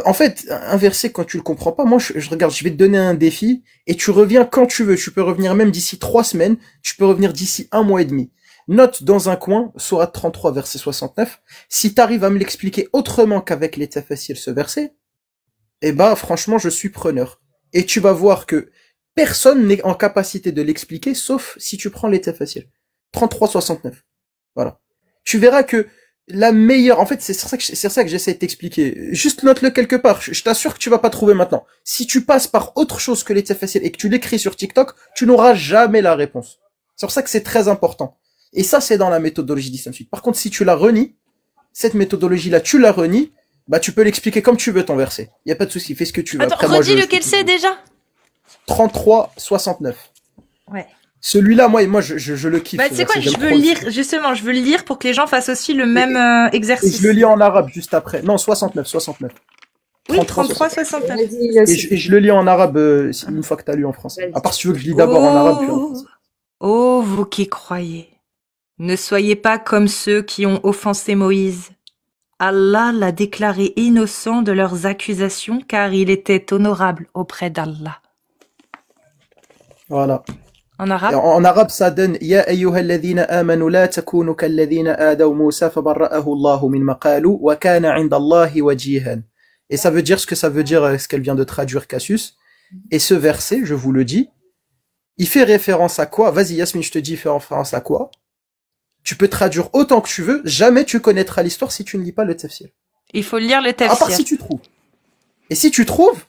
En fait, un verset, quand tu le comprends pas, moi, je regarde, je vais te donner un défi, et tu reviens quand tu veux. Tu peux revenir même d'ici 3 semaines, tu peux revenir d'ici 1 mois et demi. Note dans un coin, sourate 33, verset 69, si t'arrives à me l'expliquer autrement qu'avec les tafassirs, ce verset, franchement, je suis preneur. Et tu vas voir que personne n'est en capacité de l'expliquer, sauf si tu prends les tafassirs. 33, 69. Voilà. Tu verras que la meilleure, en fait, c'est ça que j'essaie de t'expliquer. Juste note-le quelque part. Je t'assure que tu vas pas trouver maintenant. Si tu passes par autre chose que les tafassirs et que tu l'écris sur TikTok, tu n'auras jamais la réponse. C'est pour ça que c'est très important. Et ça, c'est dans la méthodologie d'Islam Suite. Par contre, si tu la renies, cette méthodologie-là, tu la renies, tu peux l'expliquer comme tu veux ton verset. Y a pas de souci, fais ce que tu veux. Attends, redis lequel c'est déjà? 33, 69. Ouais. Celui-là, moi, je le kiffe. Tu sais quoi, je veux le lire pour que les gens fassent aussi le même exercice. Et je le lis en arabe juste après. Non, 69. Oui, 33-69. Et je le lis en arabe une fois que tu as lu en français. À part si tu veux que je lis d'abord en arabe puis en français. Oh, vous qui croyez, ne soyez pas comme ceux qui ont offensé Moïse. Allah l'a déclaré innocent de leurs accusations car il était honorable auprès d'Allah. Voilà. En arabe? En arabe, ça donne Ya ayyuhalladhina amanu la takunu kalladhina adaw Musa fabarra'ahu Allahu mimma qalu wa kana 'inda Allahi wajihan. Et ça veut dire ce que ça veut dire, ce qu'elle vient de traduire Cassius. Et ce verset, je vous le dis, il fait référence à quoi? Vas-y Yasmine, je te dis, il fait référence à quoi? Tu peux traduire autant que tu veux, jamais tu connaîtras l'histoire si tu ne lis pas le tafsir. Il faut lire le tafsir. À part si tu trouves. Et si tu trouves,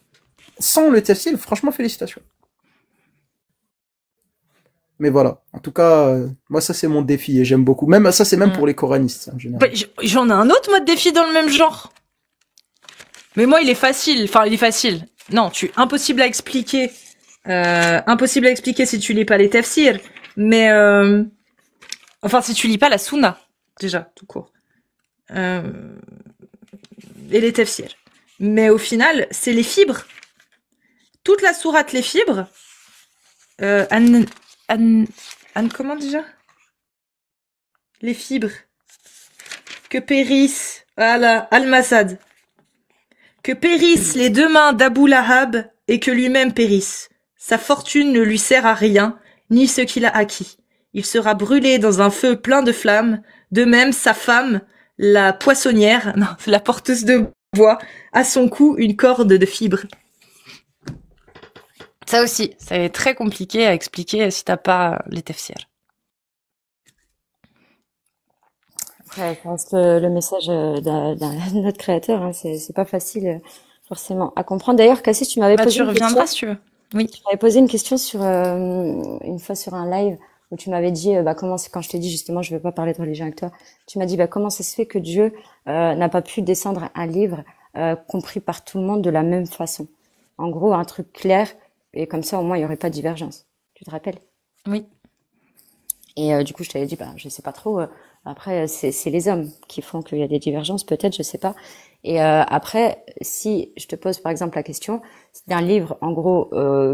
sans le tafsir, franchement, félicitations. Mais voilà. En tout cas, moi, ça, c'est mon défi et j'aime beaucoup. Même ça, c'est même pour les coranistes, en général. Bah, j'en ai un autre mode défi dans le même genre. Mais moi, il est facile. Enfin, il est facile. Non, impossible à expliquer. Impossible à expliquer si tu lis pas les tafsirs. Mais, enfin, si tu lis pas la sunna. Déjà, tout court. Et les tafsirs. Mais au final, c'est les fibres. Toute la sourate, les fibres. Comment déjà? Les fibres. Que périssent, voilà, Al-Masad. Que périssent les deux mains d'Abu Lahab et que lui-même périsse. Sa fortune ne lui sert à rien, ni ce qu'il a acquis. Il sera brûlé dans un feu plein de flammes. De même, sa femme, la poissonnière, non, la porteuse de bois, a son cou une corde de fibres. Ça aussi, c'est très compliqué à expliquer si t'as pas les tafsirs. Après, je pense que le message de notre créateur, hein, c'est pas facile forcément à comprendre. D'ailleurs, Cassis, tu m'avais posé tu reviendras si tu veux. Oui. Tu m'avais posé une question sur une fois sur un live où tu m'avais dit quand je t'ai dit justement je veux pas parler de religion avec toi, tu m'as dit comment ça se fait que Dieu n'a pas pu descendre un livre compris par tout le monde de la même façon. En gros, un truc clair et comme ça au moins il y aurait pas de divergence. Tu te rappelles? Oui. Et du coup, je t'avais dit je sais pas trop. Après, c'est les hommes qui font qu'il y a des divergences, peut-être, je sais pas. Et après, si je te pose par exemple la question d'un livre, en gros,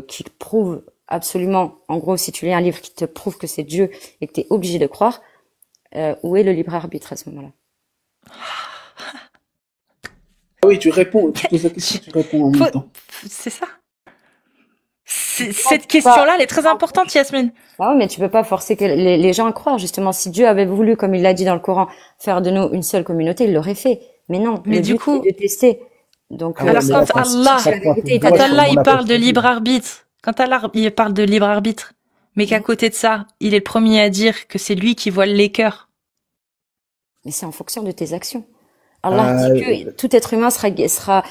qui prouve absolument, en gros, si tu lis un livre qui te prouve que c'est Dieu et que tu es obligé de croire, où est le libre arbitre à ce moment-là? Ah oui, tu réponds, tu poses la question, tu réponds en même temps. C'est ça. Cette question-là, elle est très importante, Yasmine. Ah oui, mais tu peux pas forcer que les gens à croire, justement. Si Dieu avait voulu, comme il l'a dit dans le Coran, faire de nous une seule communauté, il l'aurait fait. Mais non, mais du coup, c'est de tester. Donc, alors quand Allah, il parle de libre arbitre, quand Allah, il parle de libre arbitre, mais qu'à côté de ça, il est le premier à dire que c'est lui qui voile les cœurs. Mais c'est en fonction de tes actions. Allah dit que tout être humain sera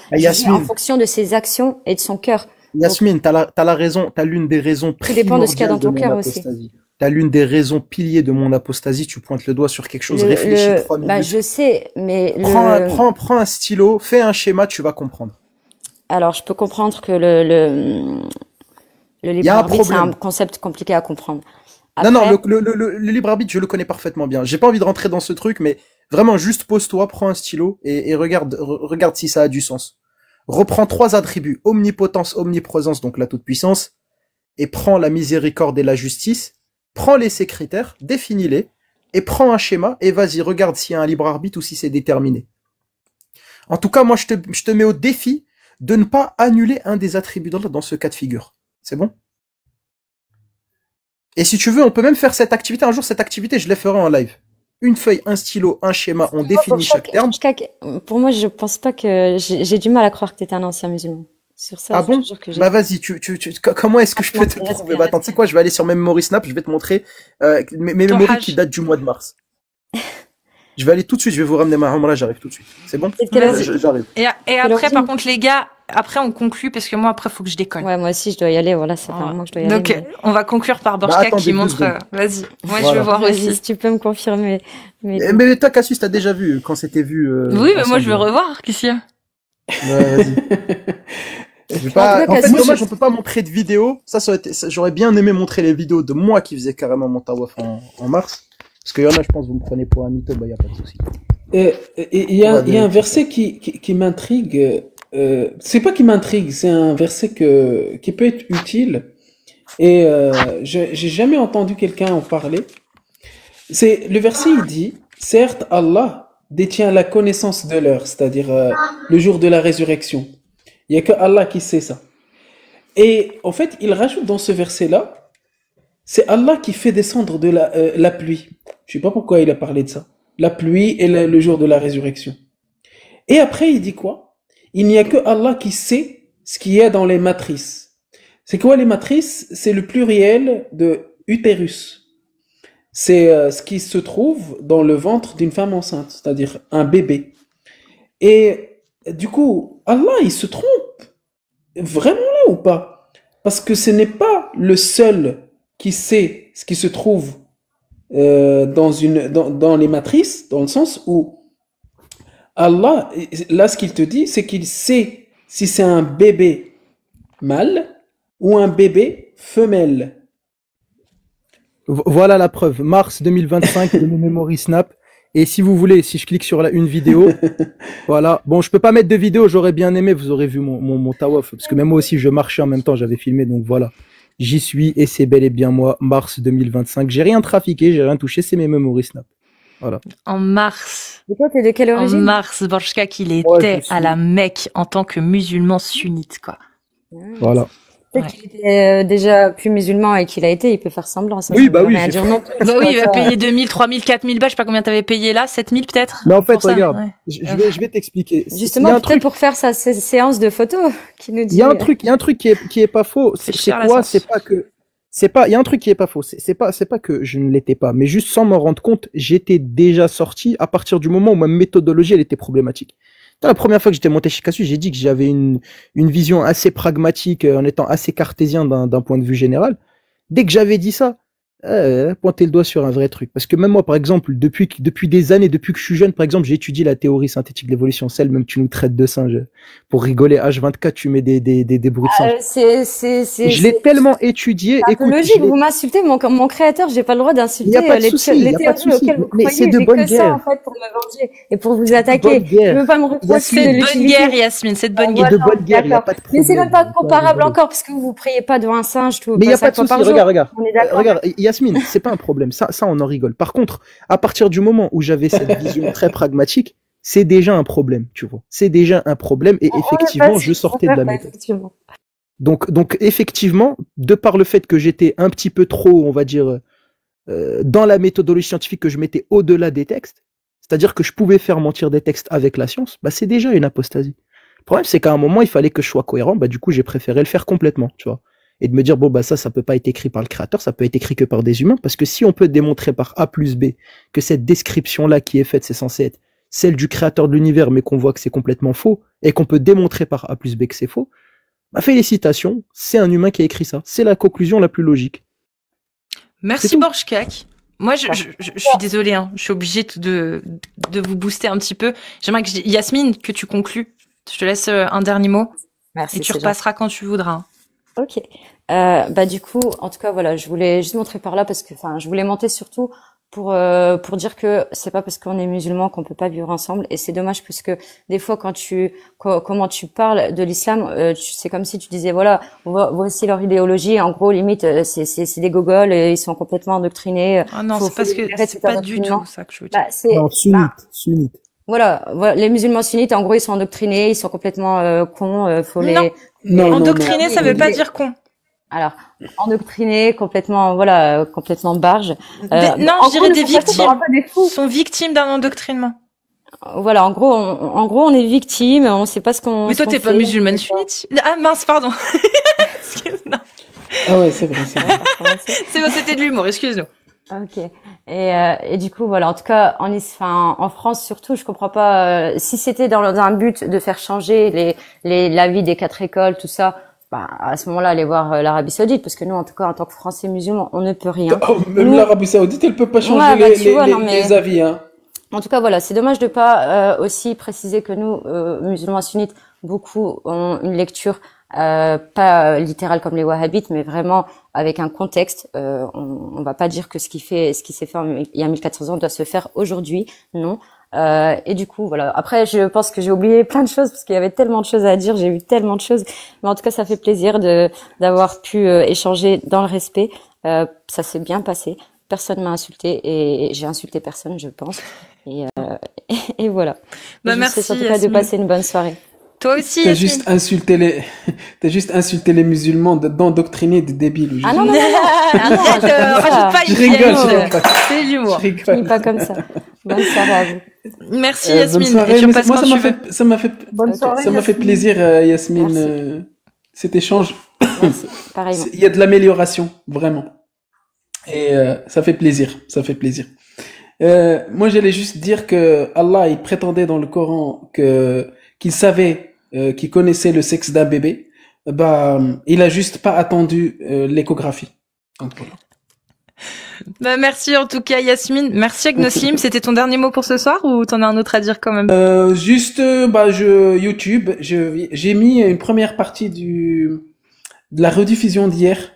en fonction de ses actions et de son cœur. Yasmine, t'as la raison, t'as l'une des raisons primordiales de mon apostasie. T'as l'une des raisons piliers de mon apostasie, tu pointes le doigt sur quelque chose, réfléchis 3 minutes. Je sais, mais prends un stylo, fais un schéma, tu vas comprendre. Alors, je peux comprendre que le libre arbitre, c'est un concept compliqué à comprendre. Après... Non, le libre arbitre, je le connais parfaitement bien. J'ai pas envie de rentrer dans ce truc, mais vraiment, juste pose-toi, prends un stylo et regarde si ça a du sens. Reprends 3 attributs, omnipotence, omniprésence, donc la toute-puissance, et prends la miséricorde et la justice, prends ces critères, définis-les, et prends un schéma, et vas-y, regarde s'il y a un libre arbitre ou si c'est déterminé. En tout cas, moi, je te mets au défi de ne pas annuler un des attributs dans ce cas de figure. C'est bon? Et si tu veux, on peut même faire cette activité. Un jour, cette activité, je la ferai en live. Une feuille, un stylo, un schéma, on définit chaque terme. Pour moi, je pense pas que j'ai du mal à croire que t'étais un ancien musulman. Sur ça, ah bon? Bah vas-y, comment est-ce que je peux te prouver? Bah attends, tu sais quoi, je vais aller sur Memory Snap, je vais te montrer mes mémories qui datent du mois de mars. Je vais aller tout de suite, je vais vous ramener ma Umrah, j'arrive tout de suite. C'est bon? J'arrive. Et après, par contre, les gars, après on conclut parce que moi après faut que je décolle. Ouais, moi aussi je dois y aller, voilà, ça fait un moment que je dois y aller. Donc on va conclure par Borchka qui montre, vas-y, moi je veux voir aussi. Si tu peux me confirmer. Mais toi, Cassius, t'as déjà vu quand c'était vu. Oui, mais moi je veux revoir, qu'est-ce qu'il y a? Ouais, vas-y. En fait, dommage, on peut pas montrer de vidéo. J'aurais bien aimé montrer les vidéos de moi qui faisais carrément mon tawaf en mars. Parce qu'il y en a, je pense, vous me prenez pour un mytho, bah, y a pas de souci. Et il y a un verset qui m'intrigue. c'est pas qui m'intrigue, c'est un verset qui peut être utile et j'ai jamais entendu quelqu'un en parler. C'est le verset, il dit, certes Allah détient la connaissance de l'heure, c'est-à-dire le jour de la résurrection. Il y a que Allah qui sait ça. Et en fait, il rajoute dans ce verset-là, c'est Allah qui fait descendre de la pluie. Je sais pas pourquoi il a parlé de ça. La pluie et le jour de la résurrection. Et après, il dit quoi? Il n'y a que Allah qui sait ce qu'il y a dans les matrices. C'est quoi les matrices? C'est le pluriel de utérus. C'est ce qui se trouve dans le ventre d'une femme enceinte, c'est-à-dire un bébé. Et du coup, Allah, il se trompe vraiment là ou pas? Parce que ce n'est pas le seul qui sait ce qui se trouve dans les matrices, dans le sens où Allah, là ce qu'il te dit, c'est qu'il sait si c'est un bébé mâle ou un bébé femelle. Voilà la preuve. Mars 2025, de mes memories Snap. Et si vous voulez, si je clique sur une vidéo, voilà. Bon, je peux pas mettre de vidéo, j'aurais bien aimé, vous aurez vu mon tawaf. Parce que même moi aussi, je marchais en même temps, j'avais filmé, donc voilà. J'y suis et c'est bel et bien moi, mars 2025. J'ai rien trafiqué, j'ai rien touché, c'est mes memories Snap. Voilà. En mars. Et toi, t'es de quelle origine? En mars, Borchka, qu'il était à la Mecque en tant que musulman sunnite, quoi. Voilà. Peut-être qu'il était déjà plus musulman et qu'il a été, il peut faire semblant. Ça, oui, bah oui. Dire non. Bah oui, il va payer 2000, 3000, 4000 balles, je sais pas combien t'avais payé là, 7000 peut-être. Mais en fait, regarde, ouais. je vais t'expliquer. Justement, peut-être pour faire sa séance de photos, qui nous dit. Il y a un truc qui est pas faux. C'est quoi? Il y a un truc qui est pas faux. C'est pas que je ne l'étais pas, mais juste sans m'en rendre compte, j'étais déjà sorti à partir du moment où ma méthodologie, elle était problématique. La première fois que j'étais monté chez Cassius, j'ai dit que j'avais une vision assez pragmatique en étant assez cartésien d'un point de vue général. Dès que j'avais dit ça, pointer le doigt sur un vrai truc. Parce que même moi, par exemple, depuis des années, depuis que je suis jeune, par exemple, j'ai étudié la théorie synthétique de l'évolution. Celle, même tu nous traites de singe. Pour rigoler, H24, tu mets des bruits de singe. Je l'ai tellement étudié. Écoute, logique, vous m'insultez, mon créateur, j'ai pas le droit d'insulter les théories auxquelles vous croyez. C'est de bonne guerre. Ça, en fait, pour me venger et pour vous attaquer. Je veux pas me reprocher. C'est de bonne guerre, Yasmine, c'est de bonne guerre. De bonne guerre, il y a pas de problème. Mais c'est même pas comparable encore, parce que vous priez pas devant un singe, tout. Mais il y a pas de souci, regarde. Regarde, Yasmine, c'est pas un problème. Ça, on en rigole. Par contre, à partir du moment où j'avais cette vision très pragmatique, c'est déjà un problème, tu vois. C'est déjà un problème et effectivement, je sortais de la méthode. Donc, effectivement, de par le fait que j'étais un petit peu trop, on va dire, dans la méthodologie scientifique, que je mettais au-delà des textes, c'est-à-dire que je pouvais faire mentir des textes avec la science, bah, c'est déjà une apostasie. Le problème, c'est qu'à un moment, il fallait que je sois cohérent, bah, du coup, j'ai préféré le faire complètement, tu vois. Et de me dire, bon, bah, ça peut pas être écrit par le créateur, ça peut être écrit que par des humains, parce que si on peut démontrer par A plus B que cette description-là qui est faite, c'est censé être celle du créateur de l'univers, mais qu'on voit que c'est complètement faux, et qu'on peut démontrer par A plus B que c'est faux, bah, félicitations, c'est un humain qui a écrit ça. C'est la conclusion la plus logique. Merci Borchkak. Moi, je suis désolée, hein, je suis obligée de vous booster un petit peu. J'aimerais que Yasmine, que tu conclues. Je te laisse un dernier mot. Merci. Et tu repasseras quand tu voudras. Ok. Bah du coup, en tout cas, voilà, je voulais juste montrer par là parce que, enfin, je voulais monter surtout pour dire que c'est pas parce qu'on est musulman qu'on peut pas vivre ensemble, et c'est dommage parce que des fois comment tu parles de l'islam, c'est comme si tu disais voilà, voici leur idéologie, en gros limite c'est des gogoles, ils sont complètement endoctrinés. Ah non, c'est parce que c'est pas du tout ça que je veux dire. Non, sunnite. Voilà, les musulmans sunnites, en gros, ils sont endoctrinés, ils sont complètement cons, faut les... Non, endoctrinés, ça veut pas dire con. Alors, endoctrinés, complètement barges. Non, je dirais des victimes. Ils sont victimes d'un endoctrinement. Voilà, en gros, on est victime, on sait pas ce qu'on... Mais toi, t'es pas musulmane sunnite. Ah mince, pardon. Excuse-moi. Ah ouais, c'est vrai. C'est bon, c'était de l'humour, excuse-nous. Ok. Et du coup, voilà. En tout cas, en France surtout, je comprends pas. Si c'était dans un but de faire changer l'avis des 4 écoles, tout ça, bah à ce moment-là, aller voir l'Arabie Saoudite, parce que nous, en tout cas, en tant que Français musulmans, on ne peut rien. Oh, même l'Arabie Saoudite, elle peut pas changer les avis, hein. En tout cas, voilà, c'est dommage de pas aussi préciser que nous, musulmans sunnites, beaucoup ont une lecture pas littérale comme les wahhabites, mais vraiment avec un contexte. On va pas dire que ce qui s'est fait il y a 1400 ans doit se faire aujourd'hui, non. Et du coup, voilà. Après, je pense que j'ai oublié plein de choses parce qu'il y avait tellement de choses à dire. J'ai eu tellement de choses. Mais en tout cas, ça fait plaisir d'avoir pu échanger dans le respect. Ça s'est bien passé. Personne m'a insulté et j'ai insulté personne, je pense. Et voilà. Merci. En tout cas, de passer une bonne soirée. Toi aussi. T'as juste insulté les musulmans, d'endoctriner des débiles. Ah non, rajoute pas. Je rigole. C'est l'humour. Je rigole. Pas comme ça. Bonne soirée à vous. Merci Yasmine. Ça m'a fait plaisir, Yasmine, cet échange. Merci. Pareillement. Il y a de l'amélioration, vraiment. Et ça fait plaisir. Moi, j'allais juste dire que Allah, il prétendait dans le Coran qu'il savait, qu'il connaissait le sexe d'un bébé. Il a juste pas attendu l'échographie. Donc voilà. Merci en tout cas Yasmine. Merci Agnoslim. C'était ton dernier mot pour ce soir ou t'en as un autre à dire quand même? YouTube, j'ai mis une première partie de la rediffusion d'hier.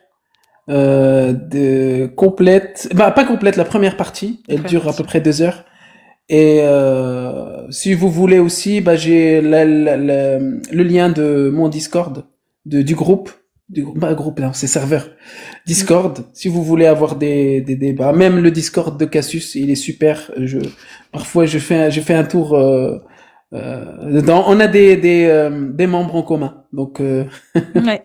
Complète, pas complète, la première partie, elle dure à peu près 2 heures. Et si vous voulez aussi, j'ai le lien de mon Discord, du groupe, non, c'est serveur Discord. Si vous voulez avoir des débats, même le Discord de Cassius, il est super. Parfois je fais un tour. On a des membres en commun, donc. Ouais.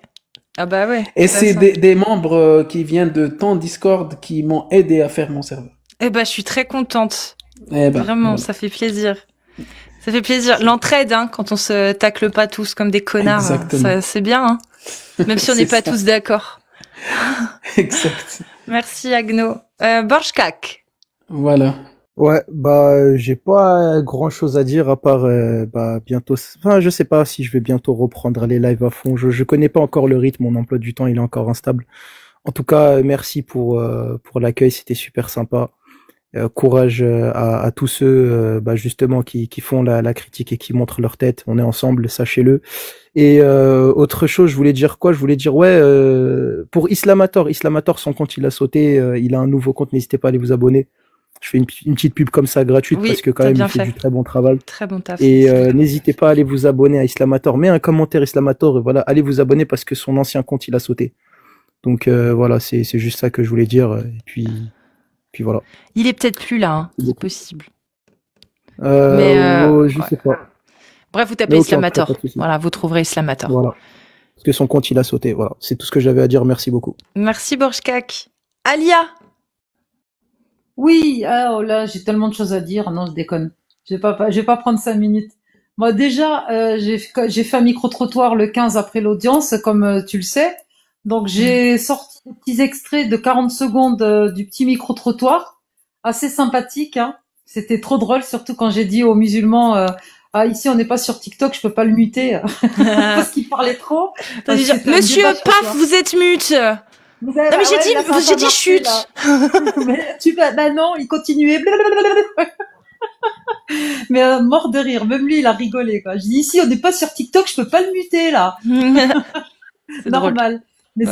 Ah bah ouais. Et c'est des membres qui viennent de ton Discord qui m'ont aidé à faire mon serveur. Je suis très contente. Vraiment, ça fait plaisir. Ça fait plaisir. L'entraide, quand on se tacle pas tous comme des connards, c'est bien, même si on n'est pas tous d'accord. Exact. Merci Agno. Borjkak. Voilà. Ouais, j'ai pas grand chose à dire à part bientôt. Enfin, je sais pas si je vais bientôt reprendre les lives à fond. Je connais pas encore le rythme, mon emploi du temps il est encore instable. En tout cas, merci pour l'accueil, c'était super sympa. Courage à tous ceux justement qui font la critique et qui montrent leur tête. On est ensemble, sachez-le. Et autre chose, je voulais dire quoi? Je voulais dire pour Islamator, son compte il a sauté, il a un nouveau compte, n'hésitez pas à aller vous abonner. Je fais une petite pub comme ça gratuite parce que quand même il fait du très bon travail. Très bon taf. Et n'hésitez pas à aller vous abonner à Islamator. Mets un commentaire Islamator et voilà, allez vous abonner parce que son ancien compte il a sauté. Donc voilà, c'est juste ça que je voulais dire. Et puis voilà. Il est peut-être plus là, c'est possible. Je sais pas. Bref, vous tapez Islamator. Voilà, vous trouverez Islamator. Voilà. Parce que son compte il a sauté. Voilà, c'est tout ce que j'avais à dire. Merci beaucoup. Merci Borjkak. Alia. Oui, oh là, j'ai tellement de choses à dire. Non, je déconne. Je vais pas prendre 5 minutes. Moi, déjà, j'ai fait un micro-trottoir le 15 après l'audience, comme tu le sais. Donc, j'ai sorti des petits extraits de 40 secondes du petit micro-trottoir. Assez sympathique, C'était trop drôle, surtout quand j'ai dit aux musulmans, ici, on n'est pas sur TikTok, je peux pas le muter. Parce qu'il parlait trop. Monsieur, paf, vous êtes mute. Non mais j'ai dit chute. Mais non, il continuait. Mais mort de rire, même lui il a rigolé quoi. Je dis ici on n'est pas sur TikTok, je peux pas le muter là. Normal. Mais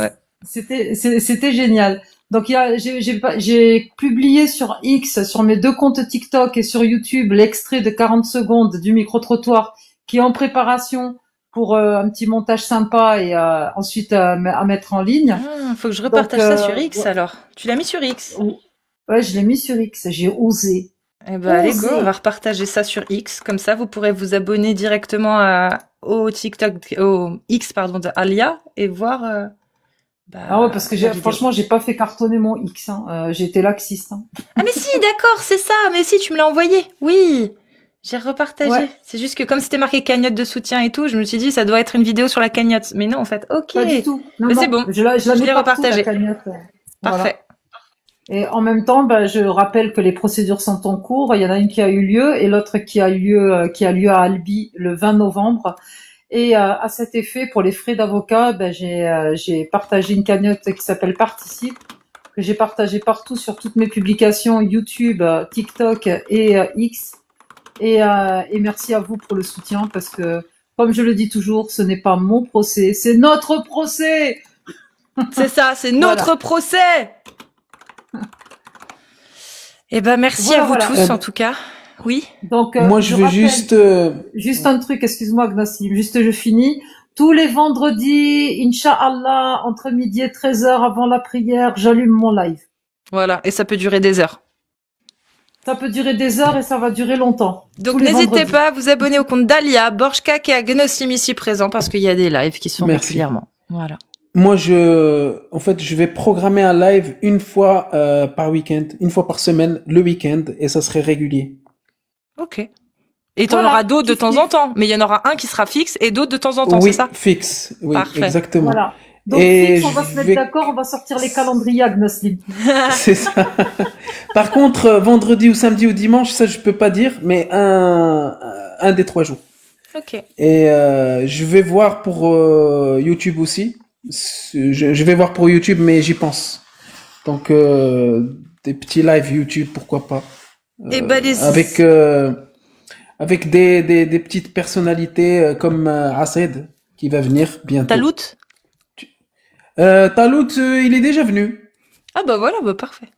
c'était génial. Donc j'ai publié sur X, sur mes 2 comptes TikTok et sur YouTube l'extrait de 40 secondes du micro-trottoir qui est en préparation pour un petit montage sympa et ensuite à mettre en ligne. Faut que je repartage ça sur X alors. Tu l'as mis sur X? Ouais, je l'ai mis sur X, j'ai osé. Allez go, on va repartager ça sur X, comme ça vous pourrez vous abonner directement au TikTok, au X pardon de Alia et voir. Ouais, parce que franchement j'ai pas fait cartonner mon X, j'ai été laxiste. Ah mais si, d'accord, c'est ça, mais si tu me l'as envoyé, oui. J'ai repartagé. Ouais. C'est juste que comme c'était marqué cagnotte de soutien et tout, je me suis dit ça doit être une vidéo sur la cagnotte. Mais non, en fait, ok. Pas du tout. Mais c'est bon. Je l'ai repartagé. Parfait. Voilà. Et en même temps, je rappelle que les procédures sont en cours. Il y en a une qui a eu lieu et l'autre qui a lieu à Albi le 20 novembre. Et à cet effet, pour les frais d'avocat, j'ai partagé une cagnotte qui s'appelle Participe, que j'ai partagée partout sur toutes mes publications YouTube, TikTok et X. Et merci à vous pour le soutien parce que, comme je le dis toujours, ce n'est pas mon procès, c'est notre procès. C'est ça, c'est notre procès. Eh ben merci à vous tous en tout cas. Oui. Donc, moi, je veux juste... Juste un truc, excuse-moi, Gnassim, juste je finis. Tous les vendredis, Inch'Allah, entre midi et 13h avant la prière, j'allume mon live. Voilà, et ça peut durer des heures. Ça peut durer des heures et ça va durer longtemps. Donc n'hésitez pas à vous abonner au compte d'Alia, Borchkak et à Gnassim ici présents parce qu'il y a des lives qui sont régulièrement. Voilà. Moi, en fait, je vais programmer un live une fois par week-end, une fois par semaine, le week-end, et ça serait régulier. Ok. Et t'en auras d'autres de temps en temps, mais il y en aura un qui sera fixe et d'autres de temps en temps, c'est ça? Oui, fixe. Oui, parfait. Exactement. Voilà. Donc, fixe, on va se mettre d'accord, on va sortir les calendriers, Gnassim. C'est ça. Par contre, vendredi ou samedi ou dimanche, ça, je peux pas dire, mais un des 3 jours. Ok. Et je vais voir pour YouTube aussi. Je vais voir pour YouTube, mais j'y pense. Donc, des petits lives YouTube, pourquoi pas. Et bah, avec des petites personnalités comme Ased qui va venir bientôt. Talout Talout, il est déjà venu. Ah bah voilà, bah parfait.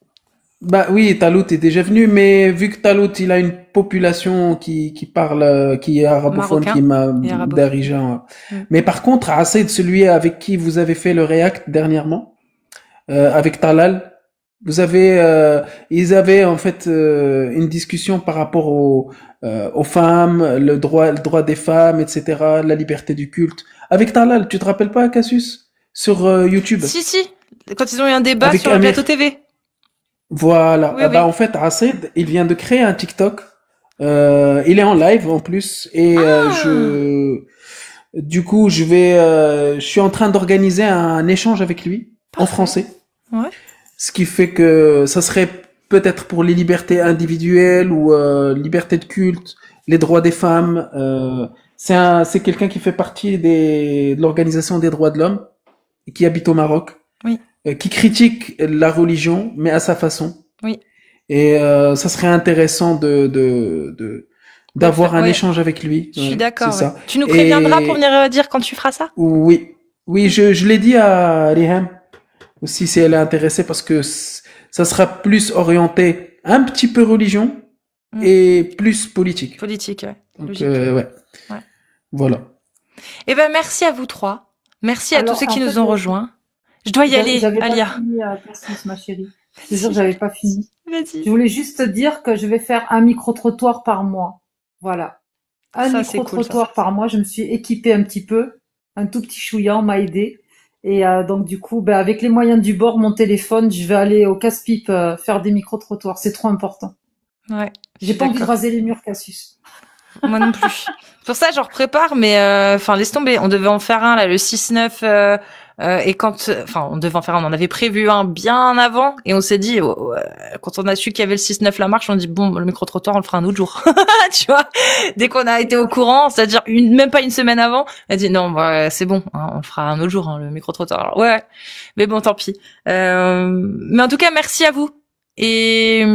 Bah oui, Talout est déjà venu, mais vu que Talout il a une population qui parle, qui est arabophone, Marocain qui m'a dirigé. Mais par contre, Ased, celui avec qui vous avez fait le React dernièrement, avec Talal, ils avaient en fait une discussion par rapport aux femmes, le droit des femmes, etc., la liberté du culte. Avec Talal, tu te rappelles pas, Cassius, sur YouTube? Si. Quand ils ont eu un débat avec sur le plateau TV. Voilà. Oui, Bah en fait, Ased, il vient de créer un TikTok. Il est en live en plus et du coup, je suis en train d'organiser un échange avec lui en français. Ouais. Ce qui fait que ça serait peut-être pour les libertés individuelles ou liberté de culte, les droits des femmes. C'est quelqu'un qui fait partie de l'organisation des droits de l'homme et qui habite au Maroc. Oui. Qui critique la religion, mais à sa façon. Oui. Et ça serait intéressant d'avoir un échange avec lui. Je suis d'accord. Ouais. Tu nous préviendras pour venir dire quand tu feras ça? Oui. Oui, je l'ai dit à Riham aussi si elle est intéressée parce que ça sera plus orienté un petit peu religion et plus politique. Politique, ouais. Donc, ouais. Voilà. Eh ben, merci à vous trois. Merci à tous ceux qui nous ont rejoints. Je dois y aller, Alia. J'avais pas fini, ma chérie. Je te jure, j'avais pas fini. Vas-y. Je voulais juste te dire que je vais faire un micro-trottoir par mois. Voilà. Un micro-trottoir par mois. Je me suis équipée un petit peu. Un tout petit chouïa, on m'a aidé. Et donc, du coup, avec les moyens du bord, mon téléphone, je vais aller au casse-pipe faire des micro-trottoirs. C'est trop important. Ouais. J'ai pas envie de raser les murs, Cassius. Moi non plus. Pour ça, j'en prépare, mais laisse tomber. On devait en faire un là, le 6-9. Et quand, on devait en faire un, on en avait prévu un bien avant, et on s'est dit, quand on a su qu'il y avait le 6-9 la marche, on dit bon, le micro-trottoir, on le fera un autre jour. Tu vois, dès qu'on a été au courant, c'est-à-dire même pas une semaine avant, on a dit non, c'est bon, hein, on le fera un autre jour, hein, le micro-trottoir. Alors, ouais, mais bon, tant pis. Mais en tout cas, merci à vous et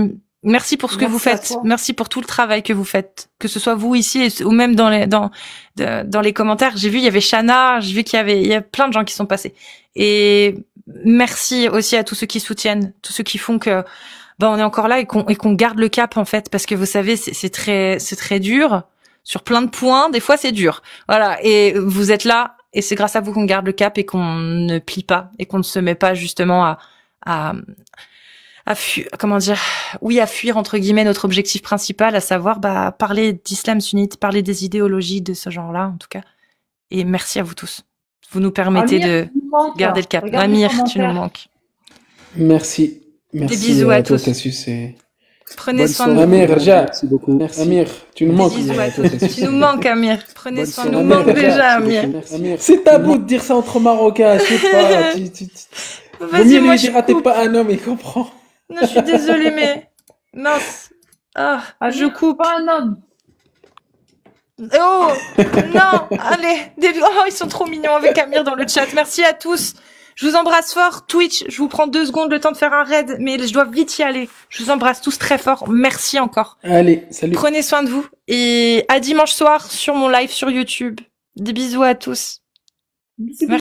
merci pour ce que vous faites. Merci pour tout le travail que vous faites, que ce soit vous ici ou même dans les commentaires. J'ai vu, il y avait Shana, j'ai vu il y a plein de gens qui sont passés. Et merci aussi à tous ceux qui soutiennent, tous ceux qui font que, on est encore là et qu'on garde le cap, en fait, parce que vous savez, c'est très dur sur plein de points. Des fois, c'est dur. Voilà. Et vous êtes là et c'est grâce à vous qu'on garde le cap et qu'on ne plie pas et qu'on ne se met pas justement à fuir entre guillemets notre objectif principal, à savoir parler d'islam sunnite, parler des idéologies de ce genre-là en tout cas. Et merci à vous tous. Vous nous permettez Amir, de garder le cap. Amir, tu nous manques. Merci. Des bisous à tous. Cassius, prenez soin de vous. Amir, merci beaucoup. Merci. Amir, tu nous manques. Tu nous manques, Amir. Prenez soin de nous. Nous manques déjà, Amir. C'est tabou de dire ça entre Marocains. Je sais pas. Vaut mieux lui dire, t'es pas un homme, il comprend. Non, je suis désolée, mais mince. Je coupe. Pas un homme. Oh non, allez. Ils sont trop mignons avec Amir dans le chat. Merci à tous. Je vous embrasse fort. Twitch, je vous prends 2 secondes le temps de faire un raid, mais je dois vite y aller. Je vous embrasse tous très fort. Merci encore. Allez, salut. Prenez soin de vous et à dimanche soir sur mon live sur YouTube. Des bisous à tous. Merci.